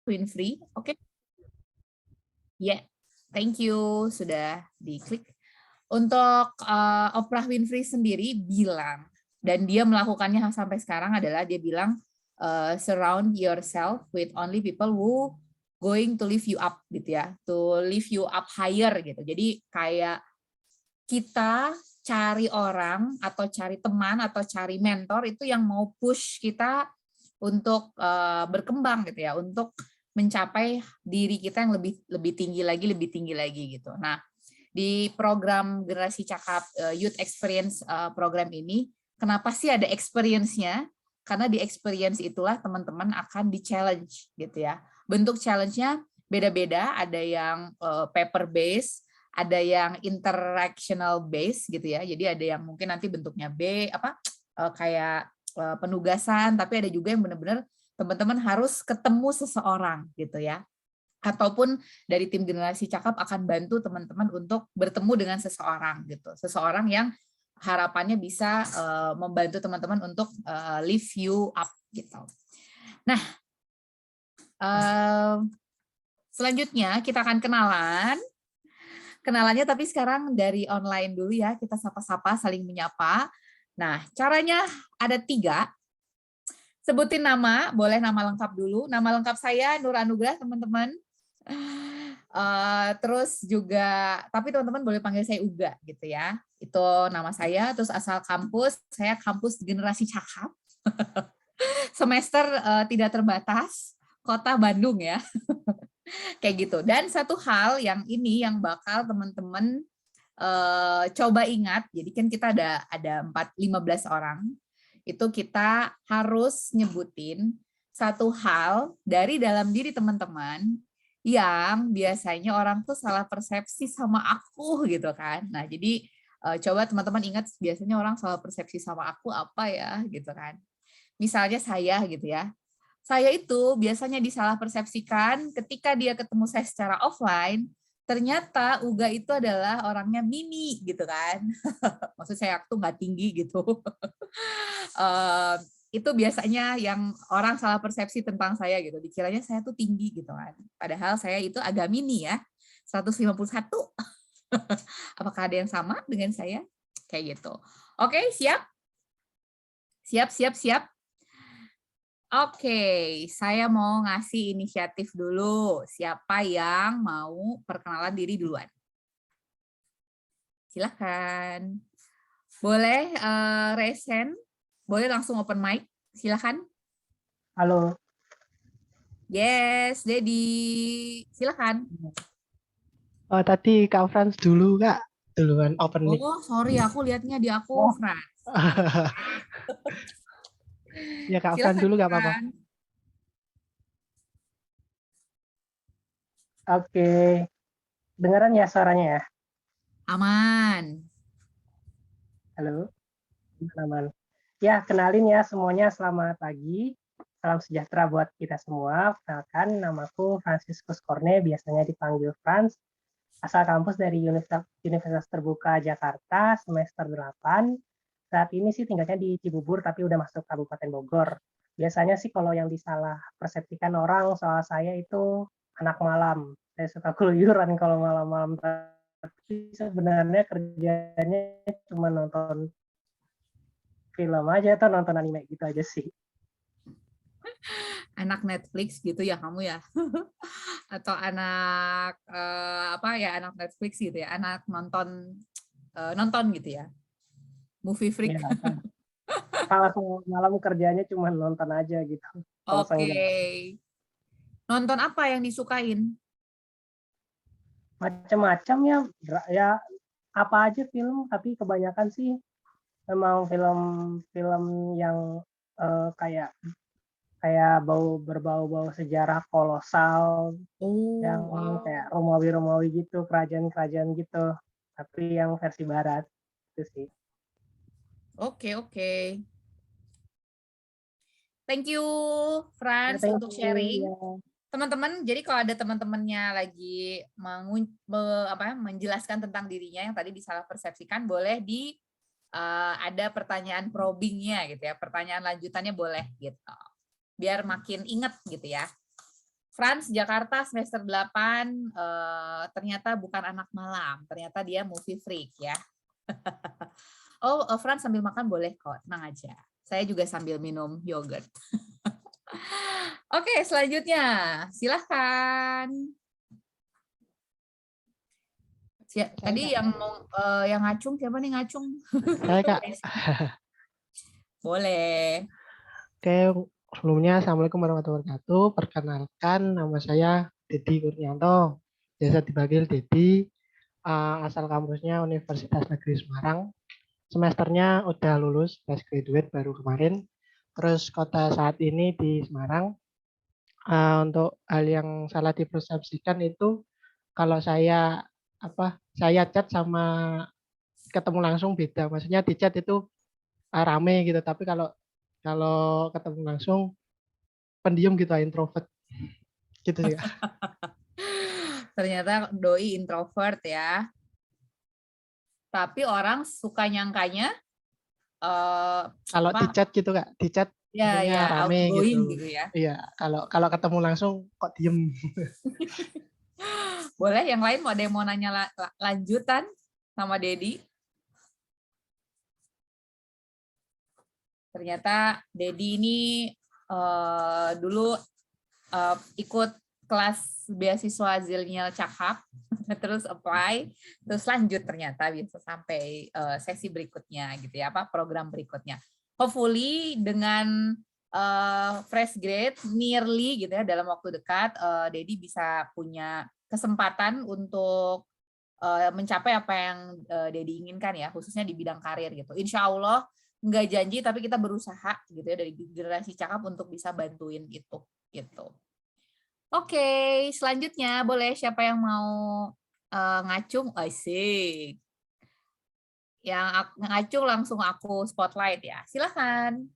Winfrey. Oke. Ya, thank you sudah diklik. Untuk Oprah Winfrey sendiri bilang, dan dia melakukannya sampai sekarang adalah dia bilang surround yourself with only people who going to lift you up gitu ya, to lift you up higher gitu. Jadi kayak kita cari orang atau cari teman atau cari mentor itu yang mau push kita untuk berkembang gitu ya, untuk mencapai diri kita yang lebih tinggi lagi gitu. Nah, di program Generasi Cakap Youth Experience program ini, kenapa sih ada experience-nya? Karena di experience itulah teman-teman akan di-challenge gitu ya. Bentuk challenge-nya beda-beda, ada yang paper based, ada yang interactional based gitu ya. Jadi ada yang mungkin nanti bentuknya kayak penugasan, tapi ada juga yang benar-benar teman-teman harus ketemu seseorang gitu ya. Ataupun dari tim Generasi Cakap akan bantu teman-teman untuk bertemu dengan seseorang gitu. Seseorang yang harapannya bisa membantu teman-teman untuk lift you up gitu. Nah, selanjutnya kita akan kenalan. Kenalannya tapi sekarang dari online dulu ya, kita sapa-sapa, saling menyapa. Nah, caranya ada 3. Sebutin nama, boleh nama lengkap dulu. Nama lengkap saya Nur Anugrah, teman-teman. Terus juga, tapi teman-teman boleh panggil saya Uga gitu ya. Itu nama saya, terus asal kampus, saya kampus Generasi Cakap. Semester tidak terbatas, kota Bandung ya. Kayak gitu. Dan satu hal yang ini yang bakal teman-teman coba ingat, jadi kan kita ada 15 orang, itu kita harus nyebutin satu hal dari dalam diri teman-teman yang biasanya orang tuh salah persepsi sama aku gitu kan. Nah, jadi coba teman-teman ingat biasanya orang salah persepsi sama aku apa ya gitu kan. Misalnya saya gitu ya. Saya itu biasanya disalah persepsikan ketika dia ketemu saya secara offline, ternyata Uga itu adalah orangnya mini gitu kan. Maksud saya aku tuh nggak tinggi gitu. Itu biasanya yang orang salah persepsi tentang saya gitu. Dikiranya saya tuh tinggi gitu kan. Padahal saya itu agak mini ya, 151. Apakah ada yang sama dengan saya? Kayak gitu. Oke, siap? Siap. Oke, saya mau ngasih inisiatif dulu. Siapa yang mau perkenalan diri duluan? Silahkan. Boleh resen, boleh langsung open mic. Silahkan. Halo. Yes, Dedi. Silahkan. Oh, tadi Kak Frans dulu, Kak. Duluan open mic. Oh, sorry, aku lihatnya di aku, Fran. Ya, Kak Frans Silahkan, dulu nggak apa-apa. Fran. Oke. Dengeran ya suaranya ya? Aman. Halo. Aman. Ya, kenalin ya semuanya. Selamat pagi. Salam sejahtera buat kita semua. Perkenalkan, namaku Franciscus Korne, biasanya dipanggil Frans. Asal kampus dari Universitas Terbuka Jakarta, semester 8. Saat ini sih tinggalnya di Cibubur, tapi udah masuk Kabupaten Bogor. Biasanya sih kalau yang disalah persepsikan orang soal saya itu anak malam. Saya suka keluyuran kalau malam-malam, tapi sebenarnya kerjanya cuma nonton film aja atau nonton anime gitu aja sih. Anak Netflix gitu ya kamu ya? Atau anak anak Netflix gitu ya? Anak nonton gitu ya? Movie freak. Ya, kalau malam kerjanya cuma nonton aja gitu. Kalau Oke. sengaja. Nonton apa yang disukain? Macam-macam ya apa aja film, tapi kebanyakan sih memang film-film yang kayak berbau-bau sejarah kolosal, yang Oh, wow. kayak Romawi gitu, kerajaan-kerajaan gitu, tapi yang versi barat itu sih. Oke. Thank you, Ya, Franz, thank untuk you sharing. ya. Teman-teman, jadi kalau ada teman-temannya lagi menjelaskan tentang dirinya yang tadi disalah persepsikan, boleh ada pertanyaan probingnya gitu ya, pertanyaan lanjutannya boleh gitu, biar makin inget gitu ya. Franz Jakarta semester 8 ternyata bukan anak malam, ternyata dia movie freak ya. Oh, Franz sambil makan boleh kok, tenang aja. Saya juga sambil minum yogurt. Oke, selanjutnya silahkan. Tadi yang ngacung siapa nih ngacung? Saya Kak. Boleh. Oke, sebelumnya Assalamualaikum warahmatullahi wabarakatuh. Perkenalkan, nama saya Dedi Kurnianto. Biasa dipanggil Dedi. Asal kampusnya Universitas Negeri Semarang. Semesternya udah lulus, fresh graduate baru kemarin. Terus kota saat ini di Semarang. Untuk hal yang salah dipersepsikan itu kalau saya chat sama ketemu langsung beda. Maksudnya di chat itu rame gitu, tapi kalau ketemu langsung pendiam gitu, introvert gitu sih. Ternyata doi introvert ya. Tapi orang suka nyangkanya kalau di chat gitu Kak, di chat ya rame outgoing gitu. gitu ya. Iya, kalau ketemu langsung kok diem. Boleh yang lain ada yang mau nanya lanjutan sama Dedi? Ternyata Dedi ini dulu ikut kelas beasiswa Zilnial Cakap, terus apply, terus lanjut ternyata bisa sampai sesi berikutnya gitu ya, program berikutnya. Hopefully dengan fresh grade nearly gitu ya dalam waktu dekat Dedi bisa punya kesempatan untuk mencapai apa yang Dedi inginkan ya, khususnya di bidang karir gitu. Insya Allah nggak janji tapi kita berusaha gitu ya dari generasi Cakap untuk bisa bantuin itu gitu. Oke, selanjutnya boleh siapa yang mau ngacung? Asik. Yang ngacung langsung aku spotlight ya. Silakan.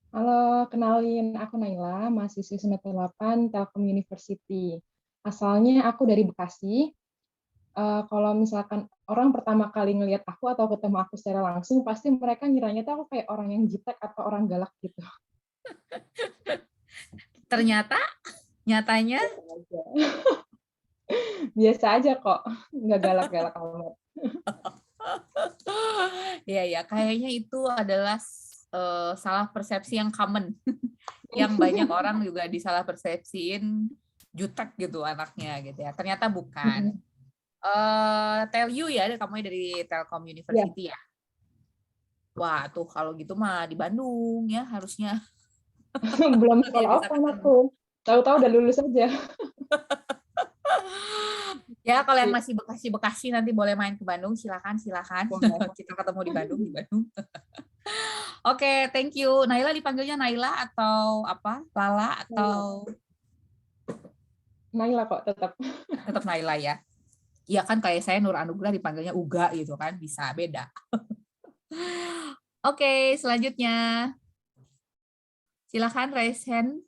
Halo, kenalin aku Naila, mahasiswi semester 8 Telkom University. Asalnya aku dari Bekasi. Kalau misalkan orang pertama kali ngelihat aku atau ketemu aku secara langsung, pasti mereka ngiranya tuh aku kayak orang yang jitek atau orang galak gitu. Ternyata, nyatanya? Biasa aja kok, nggak galak-galak amat. Ya, kayaknya itu adalah salah persepsi yang common. Yang banyak orang juga disalah persepsiin jutek gitu anaknya gitu ya. Ternyata bukan. Tell you ya, kamu dari Telkom University ya. Wah, tuh kalau gitu mah di Bandung ya harusnya. Belum sekolah apa aku. Tahu-tahu udah lulus aja. Ya, kalau yang masih Bekasi nanti boleh main ke Bandung, silakan. Kita ketemu di Bandung. Oke, thank you. Naila dipanggilnya Naila atau apa? Lala atau Naila kok tetap. Tetap Naila ya. Iya kan kayak saya Nur Anugrah dipanggilnya Uga gitu kan, bisa beda. Oke, selanjutnya. Silakan raise hand.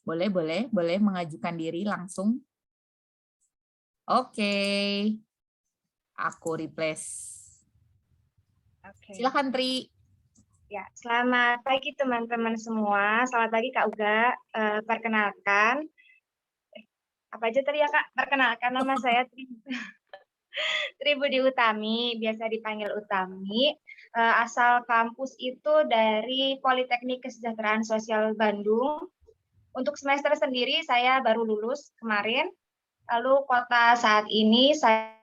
Boleh mengajukan diri langsung. Oke. Aku replace. Oke. Silakan Tri. Ya, selamat pagi teman-teman semua. Selamat pagi Kak Uga. Perkenalkan, apa aja tadi ya Kak? Perkenalkan nama saya Tri Budi Utami, biasa dipanggil Utami. Asal kampus itu dari Politeknik Kesejahteraan Sosial Bandung. Untuk semester sendiri saya baru lulus kemarin. Lalu kota saat ini saya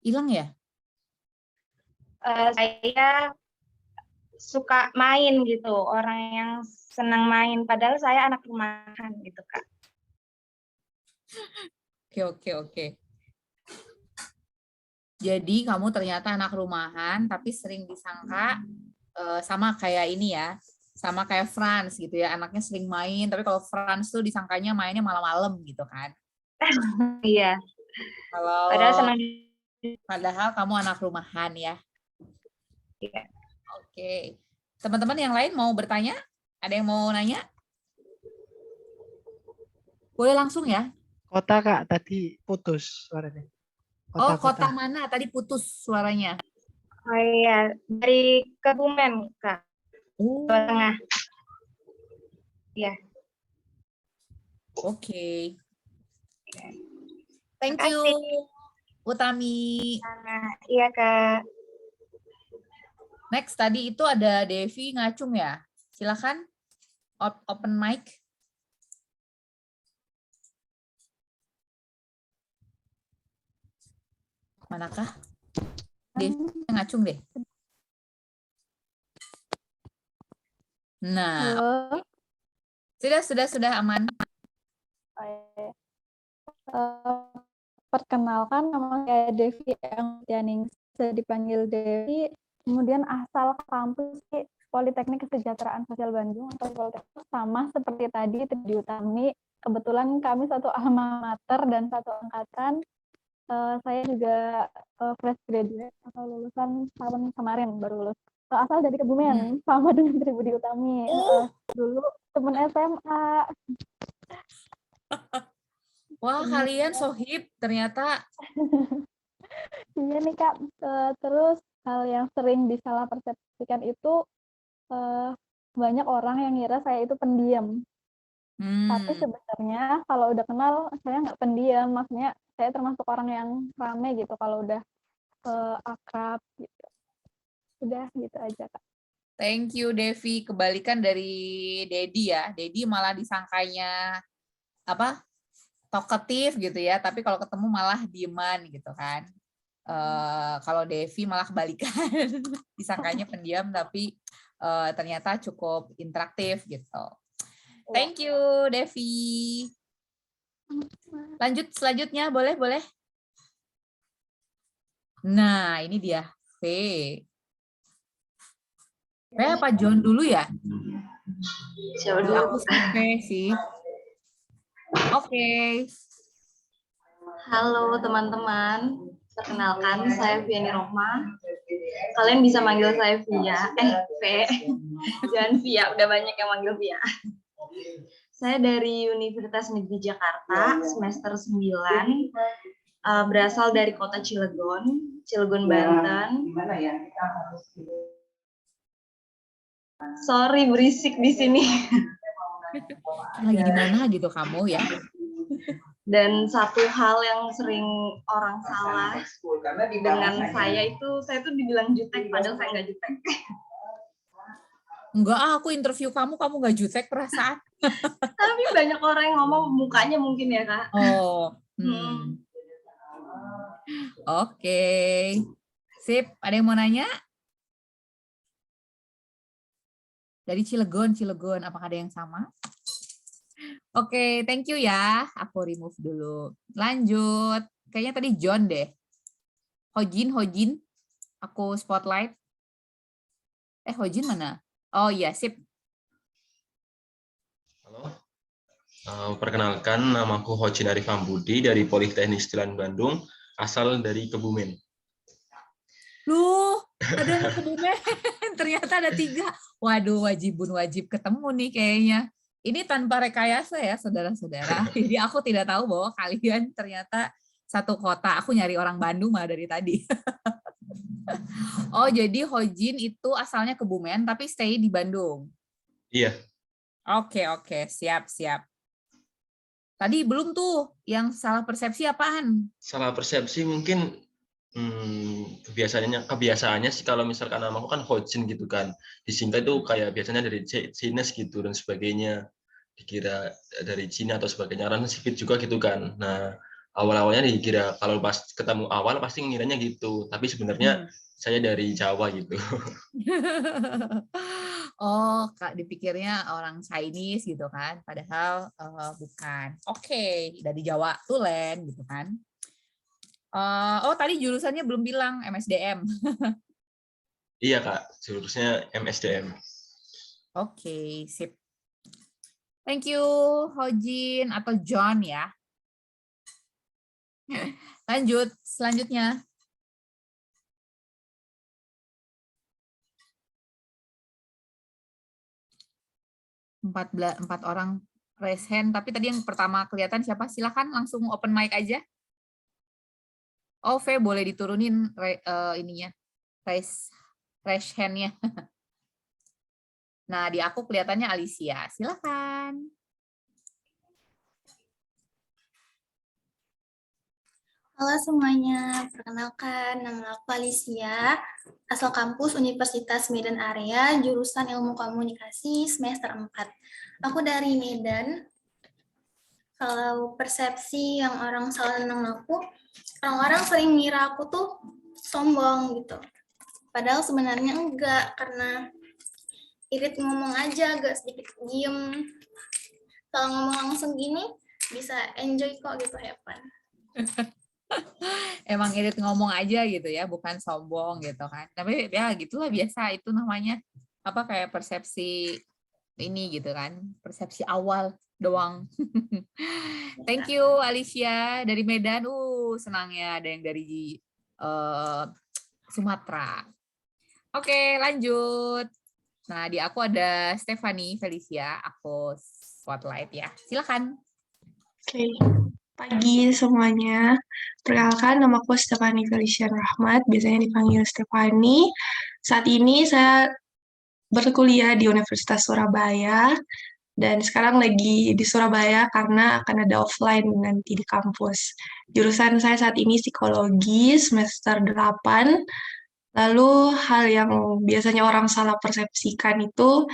Hilang ya? Saya suka main gitu, orang yang senang main. Padahal saya anak rumahan gitu Kak. Oke. Jadi kamu ternyata anak rumahan, tapi sering disangka sama kayak ini ya, sama kayak Franz gitu ya, anaknya sering main, tapi kalau Franz tuh disangkanya mainnya malam-malam gitu kan. Iya. Padahal kamu anak rumahan ya. Iya. Oke. Teman-teman yang lain mau bertanya? Ada yang mau nanya? Boleh langsung ya. Kota Kak, tadi putus suaranya. Oh, Kota-kota. kota mana? Tadi putus suaranya. Oh iya, dari Kebumen, Kak. Oh, Jawa Tengah. Iya. oke. Thank you, Makasih. Utami. Iya, Kak. Next, tadi itu ada Devi Ngacung ya. Silakan, open mic. Manakah? Devi Ngacung deh. Nah, Halo. sudah aman. Perkenalkan, nama saya Devi Tianing, bisa dipanggil Devi. Kemudian asal kampus Politeknik Kesejahteraan Sosial Bandung atau Politeknik, sama seperti tadi Utami. Kebetulan kami satu alma mater dan satu angkatan. Saya juga fresh graduate atau lulusan tahun kemarin baru lulus. Asal dari Kebumen, sama dengan Tribudi Utami. Dulu temen SMA. Wah, kalian sohib ternyata. Iya nih Kak, terus hal yang sering disalah persepsikan itu banyak orang yang ngira saya itu pendiam. Tapi sebenarnya kalau udah kenal saya nggak pendiam, maksudnya saya termasuk orang yang rame gitu kalau udah akrab gitu. Udah gitu aja Kak. Thank you Devi, kebalikan dari Dedi ya. Dedi malah disangkanya apa? Talkative gitu ya, tapi kalau ketemu malah dieman gitu kan. Kalau Devi malah kebalikan, disangkanya pendiam tapi ternyata cukup interaktif gitu. Thank you Devi. Lanjut selanjutnya, boleh. Nah, ini dia V. V apa John dulu ya? Siapa dulu? Aku V sih. Oke. Halo teman-teman, perkenalkan saya Viani Rohma. Kalian bisa manggil saya Via, V. Jangan Via, udah banyak yang manggil Via. Saya dari Universitas Negeri Jakarta, semester 9, berasal dari kota Cilegon, Banten. Sorry berisik di sini. Lagi di mana gitu kamu ya? Dan satu hal yang sering orang salah dengan saya tuh dibilang jutek, padahal saya nggak jutek. Enggak, aku interview kamu nggak jutek perasaan. Tapi banyak orang yang ngomong mukanya mungkin ya Kak. Oh, Oke. Sip, ada yang mau nanya? Dari Cilegon, apakah ada yang sama? Oke, thank you ya. Aku remove dulu. Lanjut. Kayaknya tadi John deh. Hojin. Aku spotlight. Hojin mana? Oh iya, sip. Halo. Perkenalkan, namaku Hojin Arif Ambudi dari Politeknik Jalan Bandung, asal dari Kebumen. Loh, ada yang Kebumen. Ternyata ada 3. Waduh, wajib ketemu nih kayaknya. Ini tanpa rekayasa ya, saudara-saudara. Jadi aku tidak tahu bahwa kalian ternyata satu kota. Aku nyari orang Bandung malah dari tadi. Oh, jadi Hojin itu asalnya Kebumen, tapi stay di Bandung. Iya. Oke, siap. Tadi belum tuh, yang salah persepsi apaan? Salah persepsi mungkin kebiasaannya sih kalau misalkan namaku kan Hojin gitu kan. Disingkat itu kayak biasanya dari Chinese gitu dan sebagainya. Dikira dari Cina atau sebagainya. Orang sipit juga gitu kan. Nah, awal-awalnya dikira kalau pas ketemu awal pasti ngiranya gitu. Tapi sebenarnya saya dari Jawa gitu. Oh, Kak, dipikirnya orang Chinese gitu kan, padahal bukan. Oke, dari Jawa Tulen gitu kan. Oh, tadi jurusannya belum bilang MSDM. Iya Kak, jurusannya MSDM. Oke, sip. Thank you, Hojin atau John ya. Lanjut, selanjutnya. Empat orang raise hand, tapi tadi yang pertama kelihatan siapa? Silakan langsung open mic aja. Oh, V boleh diturunin ininya, raise hand-nya. Nah, di aku kelihatannya Alicia. Silakan. Halo semuanya, perkenalkan nama aku Alicia, asal kampus Universitas Medan Area, jurusan Ilmu Komunikasi semester 4. Aku dari Medan. Kalau persepsi yang orang salah tentang aku, orang-orang sering ngira aku tuh sombong gitu. Padahal sebenarnya enggak, karena irit ngomong aja, agak sedikit diem. Kalau ngomong langsung gini, bisa enjoy kok gitu, have fun. Emang irit ngomong aja gitu ya, bukan sombong gitu kan. Tapi ya gitulah, biasa itu namanya apa, kayak persepsi ini gitu kan, persepsi awal doang. Thank you Alicia dari Medan. Senangnya ada yang dari Sumatera. Oke, lanjut. Nah, di aku ada Stephanie Felicia, aku spotlight ya. Silakan. Oke. Pagi semuanya, perkenalkan nama aku Stephanie Felicia Rahmat, biasanya dipanggil Stephanie. Saat ini saya berkuliah di Universitas Surabaya, dan sekarang lagi di Surabaya karena akan ada offline nanti di kampus. Jurusan saya saat ini psikologi semester 8, lalu hal yang biasanya orang salah persepsikan itu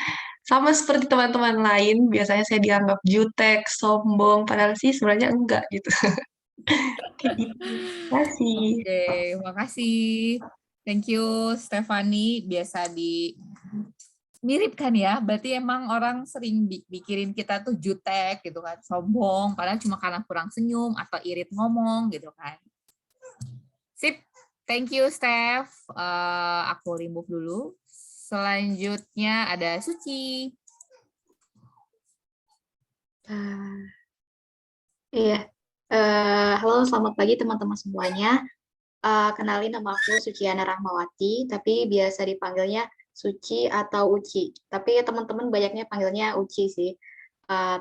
sama seperti teman-teman lain, biasanya saya dianggap jutek, sombong, padahal sih sebenarnya enggak gitu. Kayak gitu. Terima kasih. Oke, makasih. Thank you, Stephanie. Biasa mirip kan ya, berarti emang orang sering pikirin kita tuh jutek gitu kan, sombong, padahal cuma karena kurang senyum atau irit ngomong gitu kan. Sip, thank you, Steph. Aku remove dulu. Selanjutnya ada Suci. Iya, halo selamat pagi teman-teman semuanya. Kenalin nama aku Suciana Rahmawati, tapi biasa dipanggilnya Suci atau Uci. Tapi teman-teman banyaknya panggilnya Uci sih.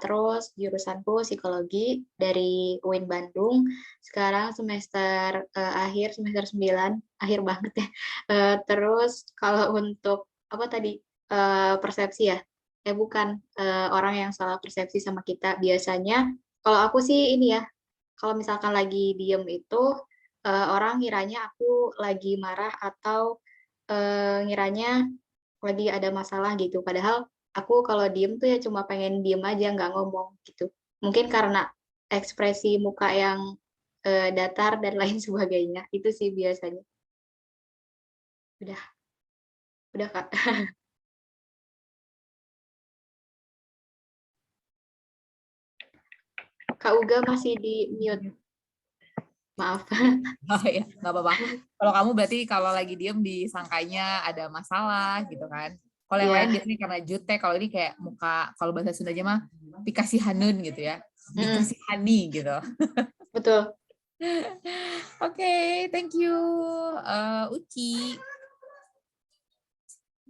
Terus jurusanku psikologi dari UIN Bandung. Sekarang semester akhir, semester 9, akhir banget ya. Terus kalau untuk apa tadi, persepsi ya? Bukan, orang yang salah persepsi sama kita. Biasanya kalau aku sih ini ya, kalau misalkan lagi diem itu, orang ngiranya aku lagi marah atau ngiranya lagi ada masalah gitu. Padahal aku kalau diem tuh ya cuma pengen diem aja, nggak ngomong gitu. Mungkin karena ekspresi muka yang datar dan lain sebagainya. Itu sih biasanya. Udah Kak. Kak Uga masih di mute. Maaf. Oh ya, nggak apa-apa. Kalau kamu berarti kalau lagi diem disangkanya ada masalah gitu kan. Kalau yang lain biasanya karena jutek, kalau ini kayak muka, kalau bahasa Sundanya mah dikasih hanun gitu ya. Dikasih hani gitu. Betul. Oke, thank you Uci.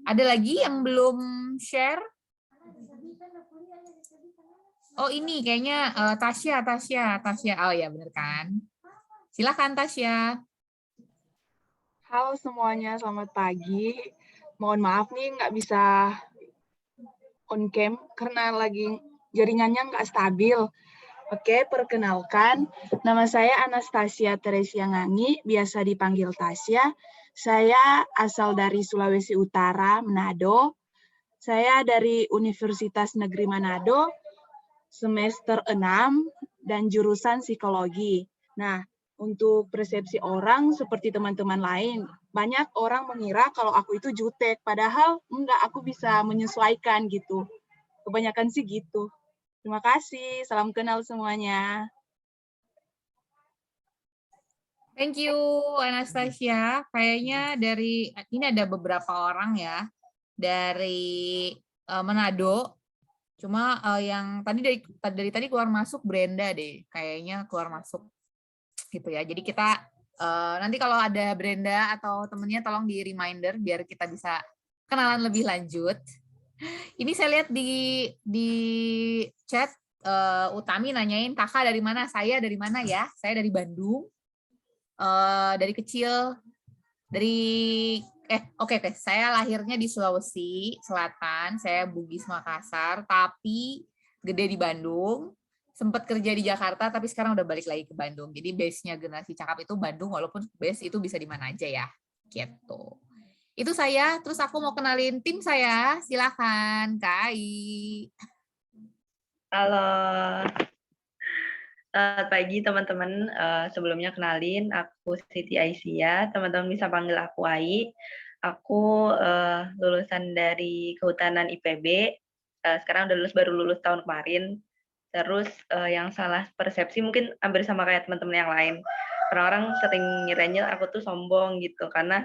Ada lagi yang belum share? Oh ini kayaknya Tasya. Oh ya bener kan. Silakan Tasya. Halo semuanya, selamat pagi. Mohon maaf nih nggak bisa on cam karena lagi jaringannya nggak stabil. Oke, perkenalkan, nama saya Anastasia Teresia Ngangi, biasa dipanggil Tasya. Saya asal dari Sulawesi Utara, Manado. Saya dari Universitas Negeri Manado, semester 6, dan jurusan psikologi. Nah, untuk persepsi orang seperti teman-teman lain, banyak orang mengira kalau aku itu jutek, padahal enggak, aku bisa menyesuaikan gitu. Kebanyakan sih gitu. Terima kasih, salam kenal semuanya. Thank you Anastasia. Kayaknya dari ini ada beberapa orang ya dari Manado. Cuma yang tadi dari tadi keluar masuk Brenda deh, kayaknya keluar masuk gitu ya. Jadi kita nanti kalau ada Brenda atau temennya tolong di reminder biar kita bisa kenalan lebih lanjut. Ini saya lihat di chat Utami nanyain kakak dari mana, saya dari mana ya? Saya dari Bandung. Dari kecil oke, saya lahirnya di Sulawesi Selatan, saya Bugis Makassar, tapi gede di Bandung, sempat kerja di Jakarta, tapi sekarang udah balik lagi ke Bandung. Jadi base-nya Generasi Cakap itu Bandung, walaupun base itu bisa di mana aja ya, gitu. Itu saya, terus aku mau kenalin tim saya, silakan Kak Ai. Halo. Selamat pagi teman-teman. Sebelumnya kenalin, aku Siti Aisyah. Teman-teman bisa panggil aku Ai. Aku lulusan dari Kehutanan IPB. Sekarang baru lulus tahun kemarin. Terus yang salah persepsi mungkin hampir sama kayak teman-teman yang lain. Orang-orang sering ngiranya aku tuh sombong gitu, karena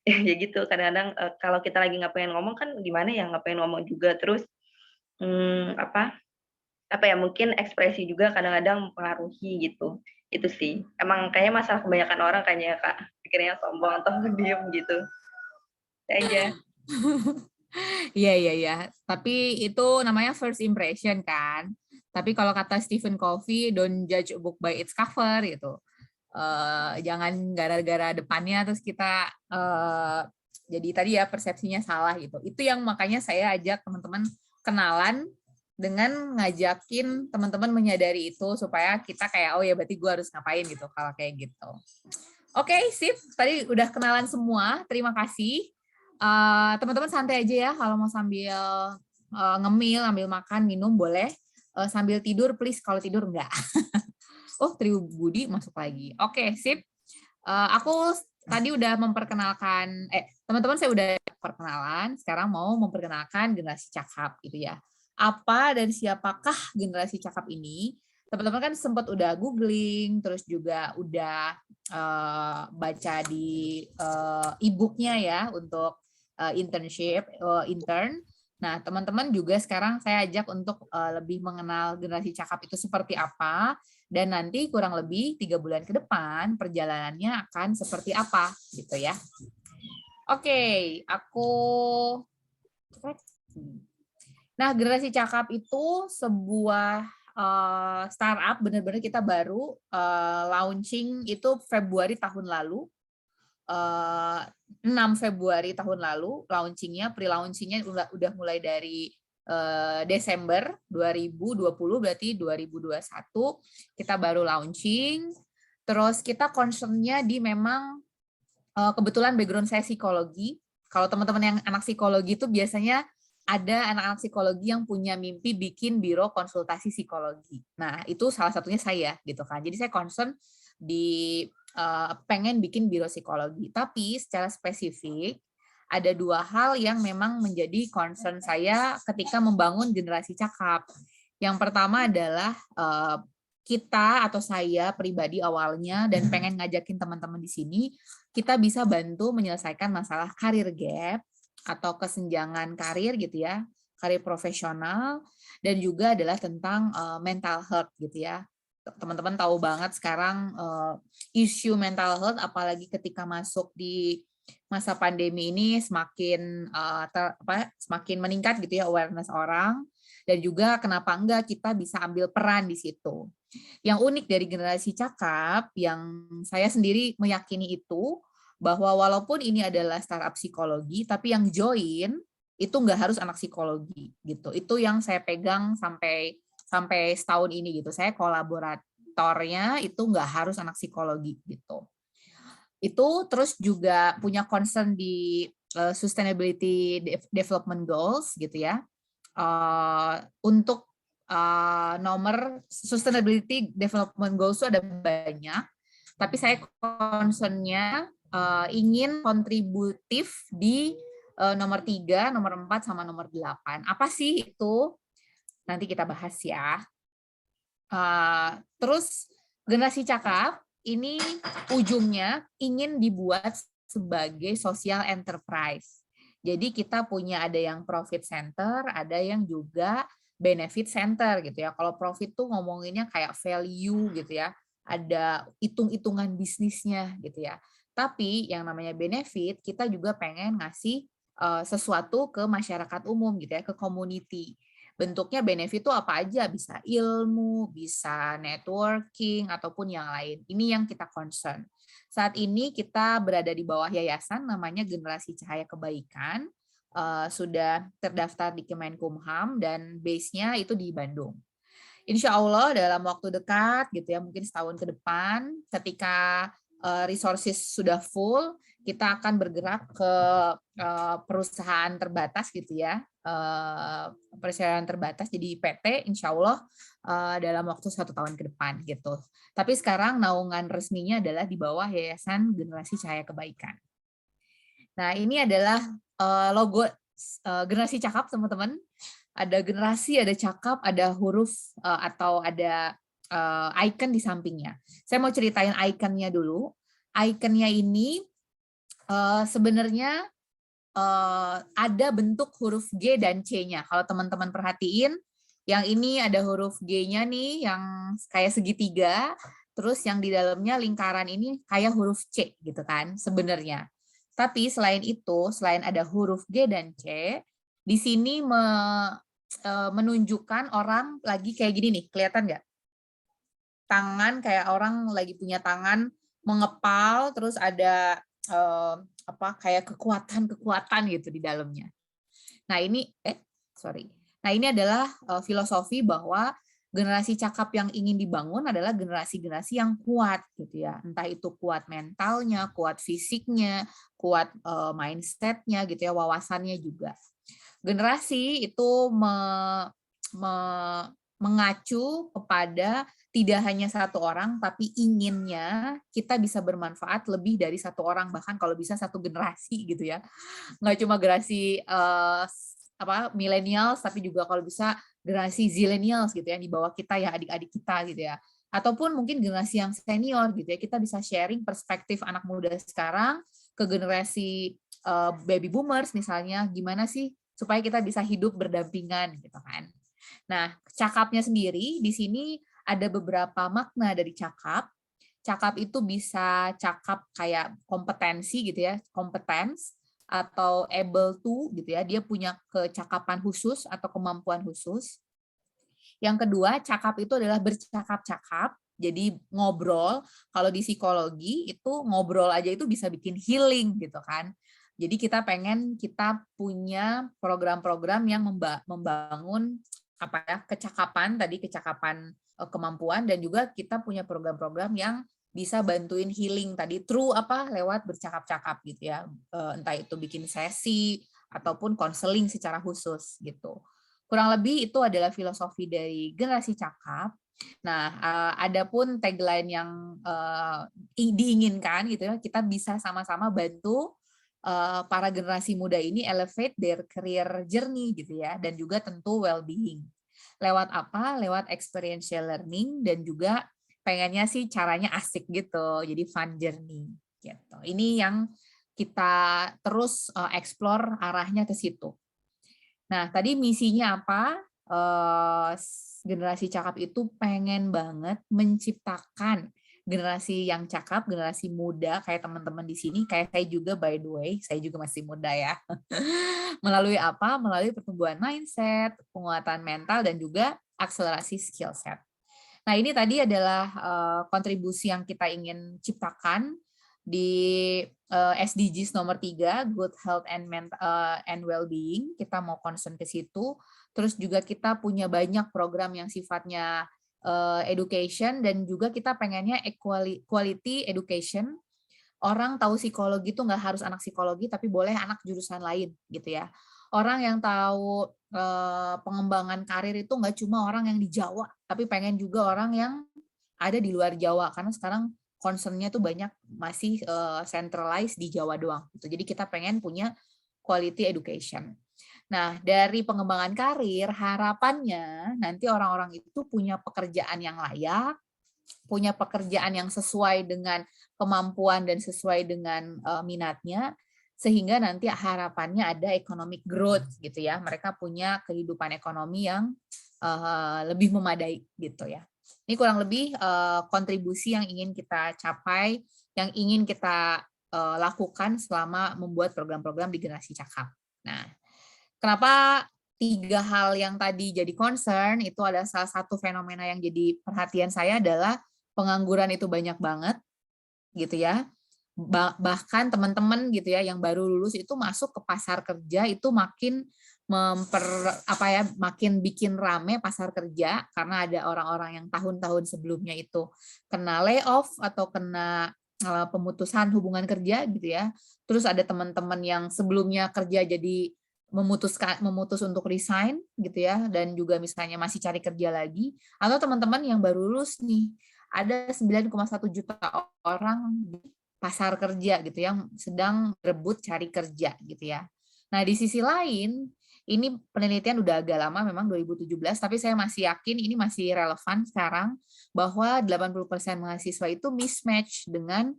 ya gitu. Kadang-kadang kalau kita lagi nggak pengen ngomong kan gimana ya, nggak pengen ngomong juga. Terus apa ya, mungkin ekspresi juga kadang-kadang mempengaruhi gitu. Itu sih. Emang kayaknya masalah kebanyakan orang kayaknya ya, Kak. Pikirnya sombong atau diem gitu. Itu aja. Iya. Tapi itu namanya first impression kan. Tapi kalau kata Stephen Covey, don't judge a book by its cover gitu. Jangan gara-gara depannya terus kita jadi tadi ya persepsinya salah gitu. Itu yang makanya saya ajak teman-teman kenalan dengan ngajakin teman-teman menyadari itu supaya kita kayak oh ya berarti gue harus ngapain gitu kalau kayak gitu. Oke, sip. Tadi udah kenalan semua. Terima kasih. Teman-teman santai aja ya kalau mau sambil ngemil, ambil makan, minum boleh. Sambil tidur please, kalau tidur enggak. Oh, Triu Budi masuk lagi. Oke, sip. Aku tadi udah memperkenalkan, teman-teman saya udah perkenalan, sekarang mau memperkenalkan Generasi Cakap gitu ya. Apa dan siapakah Generasi Cakap ini? Teman-teman kan sempat udah googling, terus juga udah baca di e-booknya ya untuk intern. Nah, teman-teman juga sekarang saya ajak untuk lebih mengenal Generasi Cakap itu seperti apa, dan nanti kurang lebih 3 bulan ke depan perjalanannya akan seperti apa gitu ya. Oke, aku Nah, Generasi Cakap itu sebuah startup, benar-benar kita baru launching itu Februari tahun lalu, 6 Februari tahun lalu launchingnya, pre-launchingnya udah mulai dari Desember 2020, berarti 2021 kita baru launching. Terus kita concernnya di memang kebetulan background saya psikologi. Kalau teman-teman yang anak psikologi itu biasanya ada anak-anak psikologi yang punya mimpi bikin biro konsultasi psikologi. Nah, itu salah satunya saya gitu kan. Jadi saya concern di pengen bikin biro psikologi. Tapi secara spesifik ada 2 hal yang memang menjadi concern saya ketika membangun Generasi Cakap. Yang pertama adalah kita atau saya pribadi awalnya dan pengen ngajakin teman-teman di sini, kita bisa bantu menyelesaikan masalah karir gap atau kesenjangan karir gitu ya, karir profesional, dan juga adalah tentang mental health gitu ya. Teman-teman tahu banget sekarang isu mental health, apalagi ketika masuk di masa pandemi ini semakin semakin meningkat gitu ya awareness orang, dan juga kenapa enggak kita bisa ambil peran di situ. Yang unik dari Generasi Cakap yang saya sendiri meyakini itu bahwa walaupun ini adalah startup psikologi, tapi yang join itu nggak harus anak psikologi gitu. Itu yang saya pegang sampai setahun ini gitu. Saya kolaboratornya itu nggak harus anak psikologi gitu. Itu terus juga punya concern di sustainability development goals gitu ya. Untuk nomor sustainability development goals itu ada banyak, tapi saya concernnya ingin kontributif di nomor 3, nomor 4, sama nomor 8. Apa sih itu? Nanti kita bahas ya. Terus Generasi Cakap ini ujungnya ingin dibuat sebagai social enterprise. Jadi kita punya ada yang profit center, ada yang juga benefit center gitu ya. Kalau profit tuh ngomonginnya kayak value gitu ya. Ada hitung-hitungan bisnisnya gitu ya. Tapi yang namanya benefit, kita juga pengen ngasih sesuatu ke masyarakat umum gitu ya, ke community. bentuknya benefit itu apa aja, bisa ilmu, bisa networking, ataupun yang lain. Ini yang kita concern. Saat ini kita berada di bawah yayasan namanya Generasi Cahaya Kebaikan, sudah terdaftar di Kemenkumham dan base-nya itu di Bandung. Insya Allah dalam waktu dekat gitu ya, mungkin setahun ke depan, ketika resources sudah full, kita akan bergerak ke perusahaan terbatas gitu ya, perusahaan terbatas jadi PT insya Allah dalam waktu 1 tahun ke depan gitu. Tapi sekarang naungan resminya adalah di bawah Yayasan Generasi Cahaya Kebaikan. Nah ini adalah logo Generasi Cakap teman-teman. Ada generasi, ada cakap, ada huruf atau ada icon di sampingnya. Saya mau ceritain ikonnya dulu. Ikonnya ini sebenarnya ada bentuk huruf G dan C-nya. Kalau teman-teman perhatiin, yang ini ada huruf G-nya nih, yang kayak segitiga, terus yang di dalamnya lingkaran ini kayak huruf C gitu kan sebenarnya. Tapi selain itu, selain ada huruf G dan C, di sini menunjukkan orang lagi kayak gini nih, kelihatan nggak? Tangan kayak orang lagi punya tangan mengepal, terus ada kayak kekuatan gitu di dalamnya. Nah ini, Nah ini adalah filosofi bahwa generasi cakap yang ingin dibangun adalah generasi-generasi yang kuat gitu ya. Entah itu kuat mentalnya, kuat fisiknya, kuat mindsetnya gitu ya, wawasannya juga. Generasi itu mengacu kepada tidak hanya satu orang, tapi inginnya kita bisa bermanfaat lebih dari satu orang, bahkan kalau bisa satu generasi gitu ya. Nggak cuma generasi millennials, tapi juga kalau bisa generasi zillennials gitu ya, di bawah kita ya, adik-adik kita gitu ya. Ataupun mungkin generasi yang senior gitu ya, kita bisa sharing perspektif anak muda sekarang ke generasi baby boomers misalnya, gimana sih supaya kita bisa hidup berdampingan gitu kan. Nah, cakapnya sendiri di sini ada beberapa makna dari cakap. Cakap itu bisa cakap kayak kompetensi gitu ya, competence atau able to gitu ya, dia punya kecakapan khusus atau kemampuan khusus. Yang kedua, cakap itu adalah bercakap-cakap, jadi ngobrol. Kalau di psikologi itu ngobrol aja itu bisa bikin healing gitu kan. Jadi kita punya program-program yang membangun kecakapan kemampuan, dan juga kita punya program-program yang bisa bantuin healing tadi lewat bercakap-cakap gitu ya. Entah itu bikin sesi ataupun konseling secara khusus gitu. Kurang lebih itu adalah filosofi dari generasi cakap. Nah, adapun tagline yang diinginkan gitu ya, kita bisa sama-sama bantu para generasi muda ini elevate their career journey gitu ya, dan juga tentu well-being. Lewat apa? Lewat experiential learning, dan juga pengennya sih caranya asik gitu, jadi fun journey gitu. Ini yang kita terus explore arahnya ke situ. Nah, tadi misinya apa? Generasi cakap itu pengen banget menciptakan generasi yang cakap, generasi muda kayak teman-teman di sini, kayak saya juga by the way, saya juga masih muda ya. Melalui apa? Melalui pertumbuhan mindset, penguatan mental, dan juga akselerasi skill set. Nah ini tadi adalah kontribusi yang kita ingin ciptakan di SDGs nomor 3, Good Health and Well-being. Kita mau concern ke situ. Terus juga kita punya banyak program yang sifatnya education, dan juga kita pengennya quality education. Orang tahu psikologi itu nggak harus anak psikologi, tapi boleh anak jurusan lain gitu ya. Orang yang tahu pengembangan karir itu nggak cuma orang yang di Jawa, tapi pengen juga orang yang ada di luar Jawa, karena sekarang concernnya tuh banyak masih centralized di Jawa doang gitu. Jadi kita pengen punya quality education. Nah, dari pengembangan karir, harapannya nanti orang-orang itu punya pekerjaan yang layak, punya pekerjaan yang sesuai dengan kemampuan dan sesuai dengan minatnya, sehingga nanti harapannya ada economic growth gitu ya. Mereka punya kehidupan ekonomi yang lebih memadai gitu ya. Ini kurang lebih kontribusi yang ingin kita capai, yang ingin kita lakukan selama membuat program-program di Generasi Cakap. Nah, kenapa 3 hal yang tadi jadi concern itu ada salah satu fenomena yang jadi perhatian saya adalah pengangguran itu banyak banget gitu ya. Bahkan teman-teman gitu ya yang baru lulus itu masuk ke pasar kerja itu makin makin bikin rame pasar kerja karena ada orang-orang yang tahun-tahun sebelumnya itu kena layoff atau kena pemutusan hubungan kerja gitu ya. Terus ada teman-teman yang sebelumnya kerja jadi memutus untuk resign gitu ya, dan juga misalnya masih cari kerja lagi, atau teman-teman yang baru lulus nih, ada 9,1 juta orang di pasar kerja gitu yang sedang berebut cari kerja gitu ya. Nah di sisi lain, ini penelitian udah agak lama memang 2017, tapi saya masih yakin ini masih relevan sekarang bahwa 80% mahasiswa itu mismatch dengan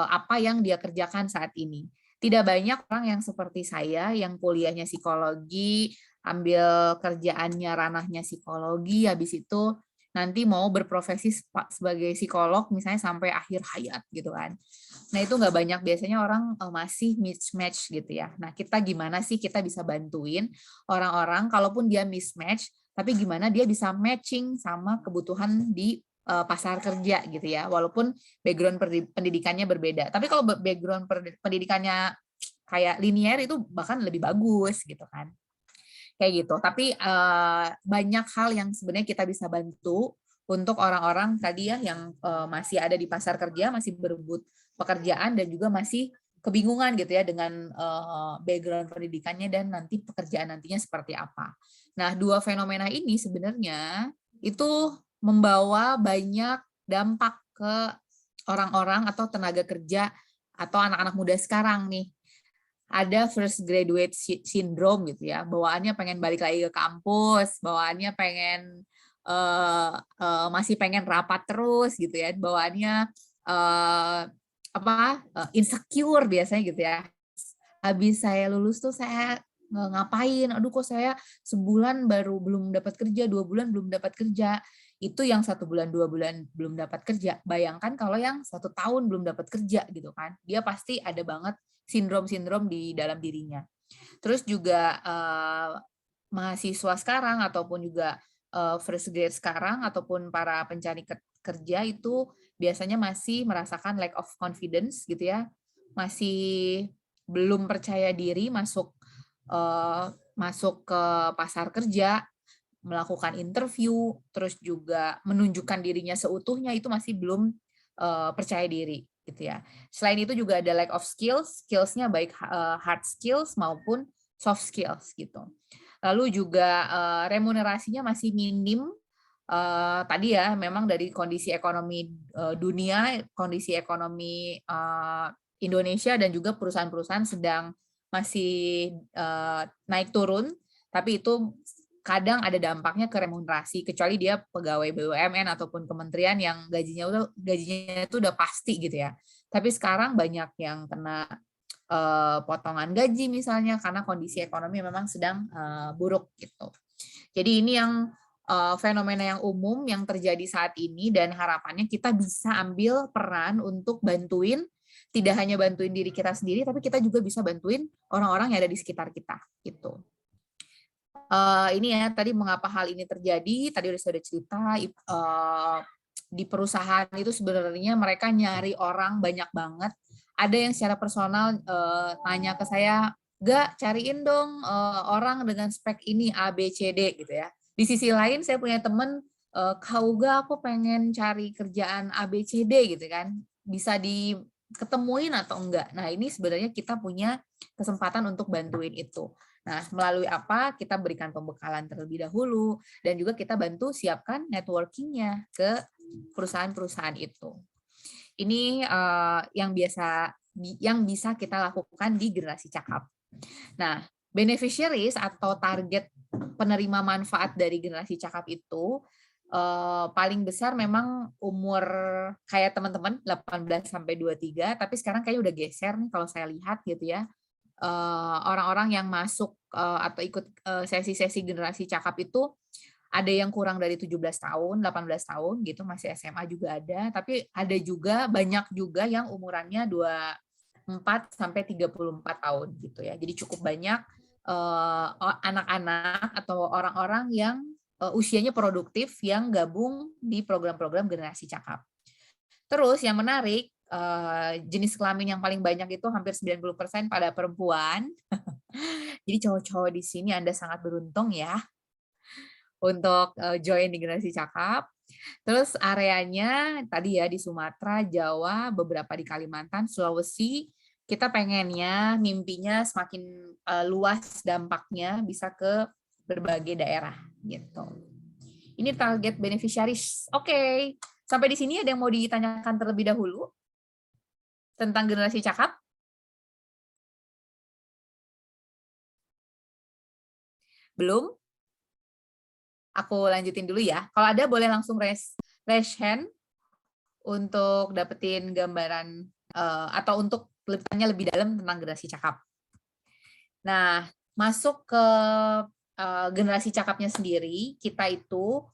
apa yang dia kerjakan saat ini. Tidak banyak orang yang seperti saya yang kuliahnya psikologi, ambil kerjaannya ranahnya psikologi, habis itu nanti mau berprofesi sebagai psikolog misalnya sampai akhir hayat gitu kan. Nah itu nggak banyak, biasanya orang masih mismatch gitu ya. Nah kita gimana sih kita bisa bantuin orang-orang kalaupun dia mismatch, tapi gimana dia bisa matching sama kebutuhan di pasar kerja gitu ya, walaupun background pendidikannya berbeda. Tapi kalau background pendidikannya kayak linear itu bahkan lebih bagus gitu kan. Kayak gitu. Tapi banyak hal yang sebenarnya kita bisa bantu untuk orang-orang tadi ya yang masih ada di pasar kerja, masih berebut pekerjaan dan juga masih kebingungan gitu ya dengan background pendidikannya dan nanti pekerjaan nantinya seperti apa. Nah, 2 fenomena ini sebenarnya itu membawa banyak dampak ke orang-orang atau tenaga kerja atau anak-anak muda sekarang nih. Ada first graduate syndrome gitu ya, bawaannya pengen balik lagi ke kampus, bawaannya pengen masih pengen rapat terus gitu ya, bawaannya insecure biasanya gitu ya. Habis saya lulus tuh saya ngapain, aduh kok saya sebulan baru belum dapat kerja, 2 bulan belum dapat kerja. Itu yang 1 bulan 2 bulan belum dapat kerja. Bayangkan kalau yang 1 tahun belum dapat kerja gitu kan, dia pasti ada banget sindrom-sindrom di dalam dirinya. Terus juga mahasiswa sekarang ataupun juga fresh grade sekarang ataupun para pencari kerja itu biasanya masih merasakan lack of confidence gitu ya, masih belum percaya diri masuk ke pasar kerja, melakukan interview, terus juga menunjukkan dirinya seutuhnya itu masih belum percaya diri gitu ya. Selain itu juga ada lack of skills-nya baik hard skills maupun soft skills gitu. Lalu juga remunerasinya masih minim. Tadi ya memang dari kondisi ekonomi dunia, kondisi ekonomi Indonesia dan juga perusahaan-perusahaan sedang masih naik turun, tapi itu kadang ada dampaknya ke remunerasi, kecuali dia pegawai BUMN ataupun kementerian yang gajinya itu udah pasti gitu ya. Tapi sekarang banyak yang kena potongan gaji misalnya karena kondisi ekonomi memang sedang buruk gitu. Jadi ini yang fenomena yang umum yang terjadi saat ini dan harapannya kita bisa ambil peran untuk bantuin, tidak hanya bantuin diri kita sendiri, tapi kita juga bisa bantuin orang-orang yang ada di sekitar kita gitu. Ini ya tadi mengapa hal ini terjadi, tadi sudah cerita di perusahaan itu sebenarnya mereka nyari orang banyak banget. Ada yang secara personal tanya ke saya, "Gak, cariin dong orang dengan spek ini A, B, C, D," gitu ya. Di sisi lain saya punya temen, "Kau gak, aku pengen cari kerjaan A, B, C, D," gitu kan. Bisa diketemuin atau enggak. Nah ini sebenarnya kita punya kesempatan untuk bantuin itu. Nah, melalui apa? Kita berikan pembekalan terlebih dahulu dan juga kita bantu siapkan networking-nya ke perusahaan-perusahaan itu. Ini yang bisa kita lakukan di generasi cakap. Nah, beneficiaries atau target penerima manfaat dari generasi cakap itu paling besar memang umur kayak teman-teman 18 sampai 23, tapi sekarang kayaknya udah geser nih kalau saya lihat gitu ya. Orang-orang yang masuk atau ikut sesi-sesi generasi cakap itu ada yang kurang dari 17 tahun, 18 tahun gitu, masih SMA juga ada, tapi ada juga banyak juga yang umurannya 24 sampai 34 tahun gitu ya. Jadi cukup banyak anak-anak atau orang-orang yang usianya produktif yang gabung di program-program generasi cakap. Terus yang menarik, jenis kelamin yang paling banyak itu hampir 90% pada perempuan. Jadi cowok-cowok di sini Anda sangat beruntung ya untuk join di generasi cakap. Terus areanya tadi ya di Sumatera, Jawa, beberapa di Kalimantan, Sulawesi. Kita pengennya, mimpinya semakin luas dampaknya bisa ke berbagai daerah gitu. Ini target beneficiaries. Oke. Sampai di sini ada yang mau ditanyakan terlebih dahulu tentang generasi cakap? Belum? Aku lanjutin dulu ya. Kalau ada boleh langsung raise hand untuk dapetin gambaran atau untuk tanya lebih dalam tentang generasi cakap. Nah, masuk ke generasi cakapnya sendiri, kita itu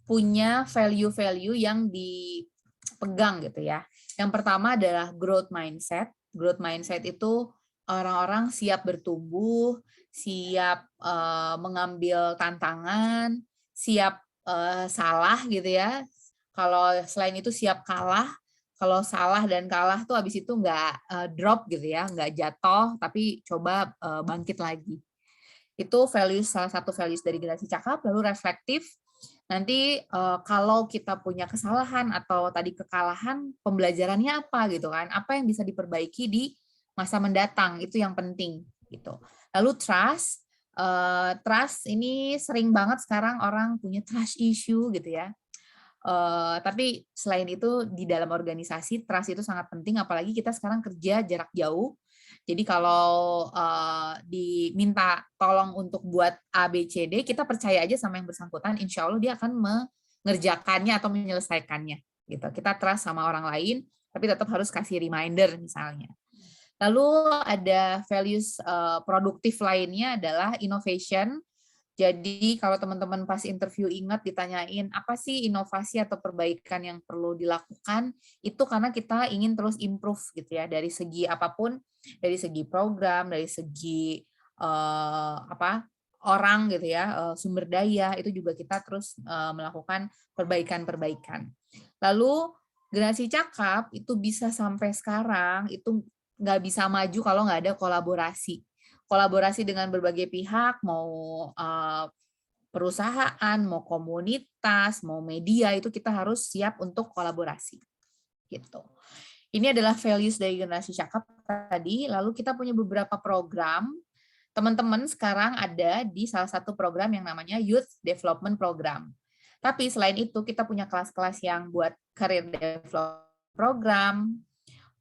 punya value-value yang dipegang gitu ya. Yang pertama adalah growth mindset. Growth mindset itu orang-orang siap bertumbuh, siap mengambil tantangan, siap salah gitu ya. Kalau selain itu siap kalah. Kalau salah dan kalah tuh habis itu nggak drop gitu ya, nggak jatuh, tapi coba bangkit lagi. Itu values, salah satu values dari generasi cakap. Lalu reflektif. Nanti kalau kita punya kesalahan atau tadi kekalahan, pembelajarannya apa gitu kan? Apa yang bisa diperbaiki di masa mendatang, itu yang penting gitu. Lalu trust. Trust ini sering banget sekarang orang punya trust issue gitu ya. Tapi selain itu di dalam organisasi trust itu sangat penting, apalagi kita sekarang kerja jarak jauh. Jadi kalau diminta tolong untuk buat A, B, C, D, kita percaya aja sama yang bersangkutan, insya Allah dia akan mengerjakannya atau menyelesaikannya. Gitu. Kita trust sama orang lain, tapi tetap harus kasih reminder misalnya. Lalu ada values produktif lainnya adalah innovation. Jadi kalau teman-teman pas interview ingat ditanyain apa sih inovasi atau perbaikan yang perlu dilakukan, itu karena kita ingin terus improve gitu ya, dari segi apapun, dari segi program, dari segi orang gitu ya, sumber daya, itu juga kita terus melakukan perbaikan-perbaikan. Lalu generasi cakap itu bisa sampai sekarang itu nggak bisa maju kalau nggak ada kolaborasi. Kolaborasi dengan berbagai pihak, mau perusahaan, mau komunitas, mau media, itu kita harus siap untuk kolaborasi. Gitu. Ini adalah values dari generasi cakap tadi. Lalu kita punya beberapa program. Teman-teman sekarang ada di salah satu program yang namanya Youth Development Program. Tapi selain itu kita punya kelas-kelas yang buat career development program,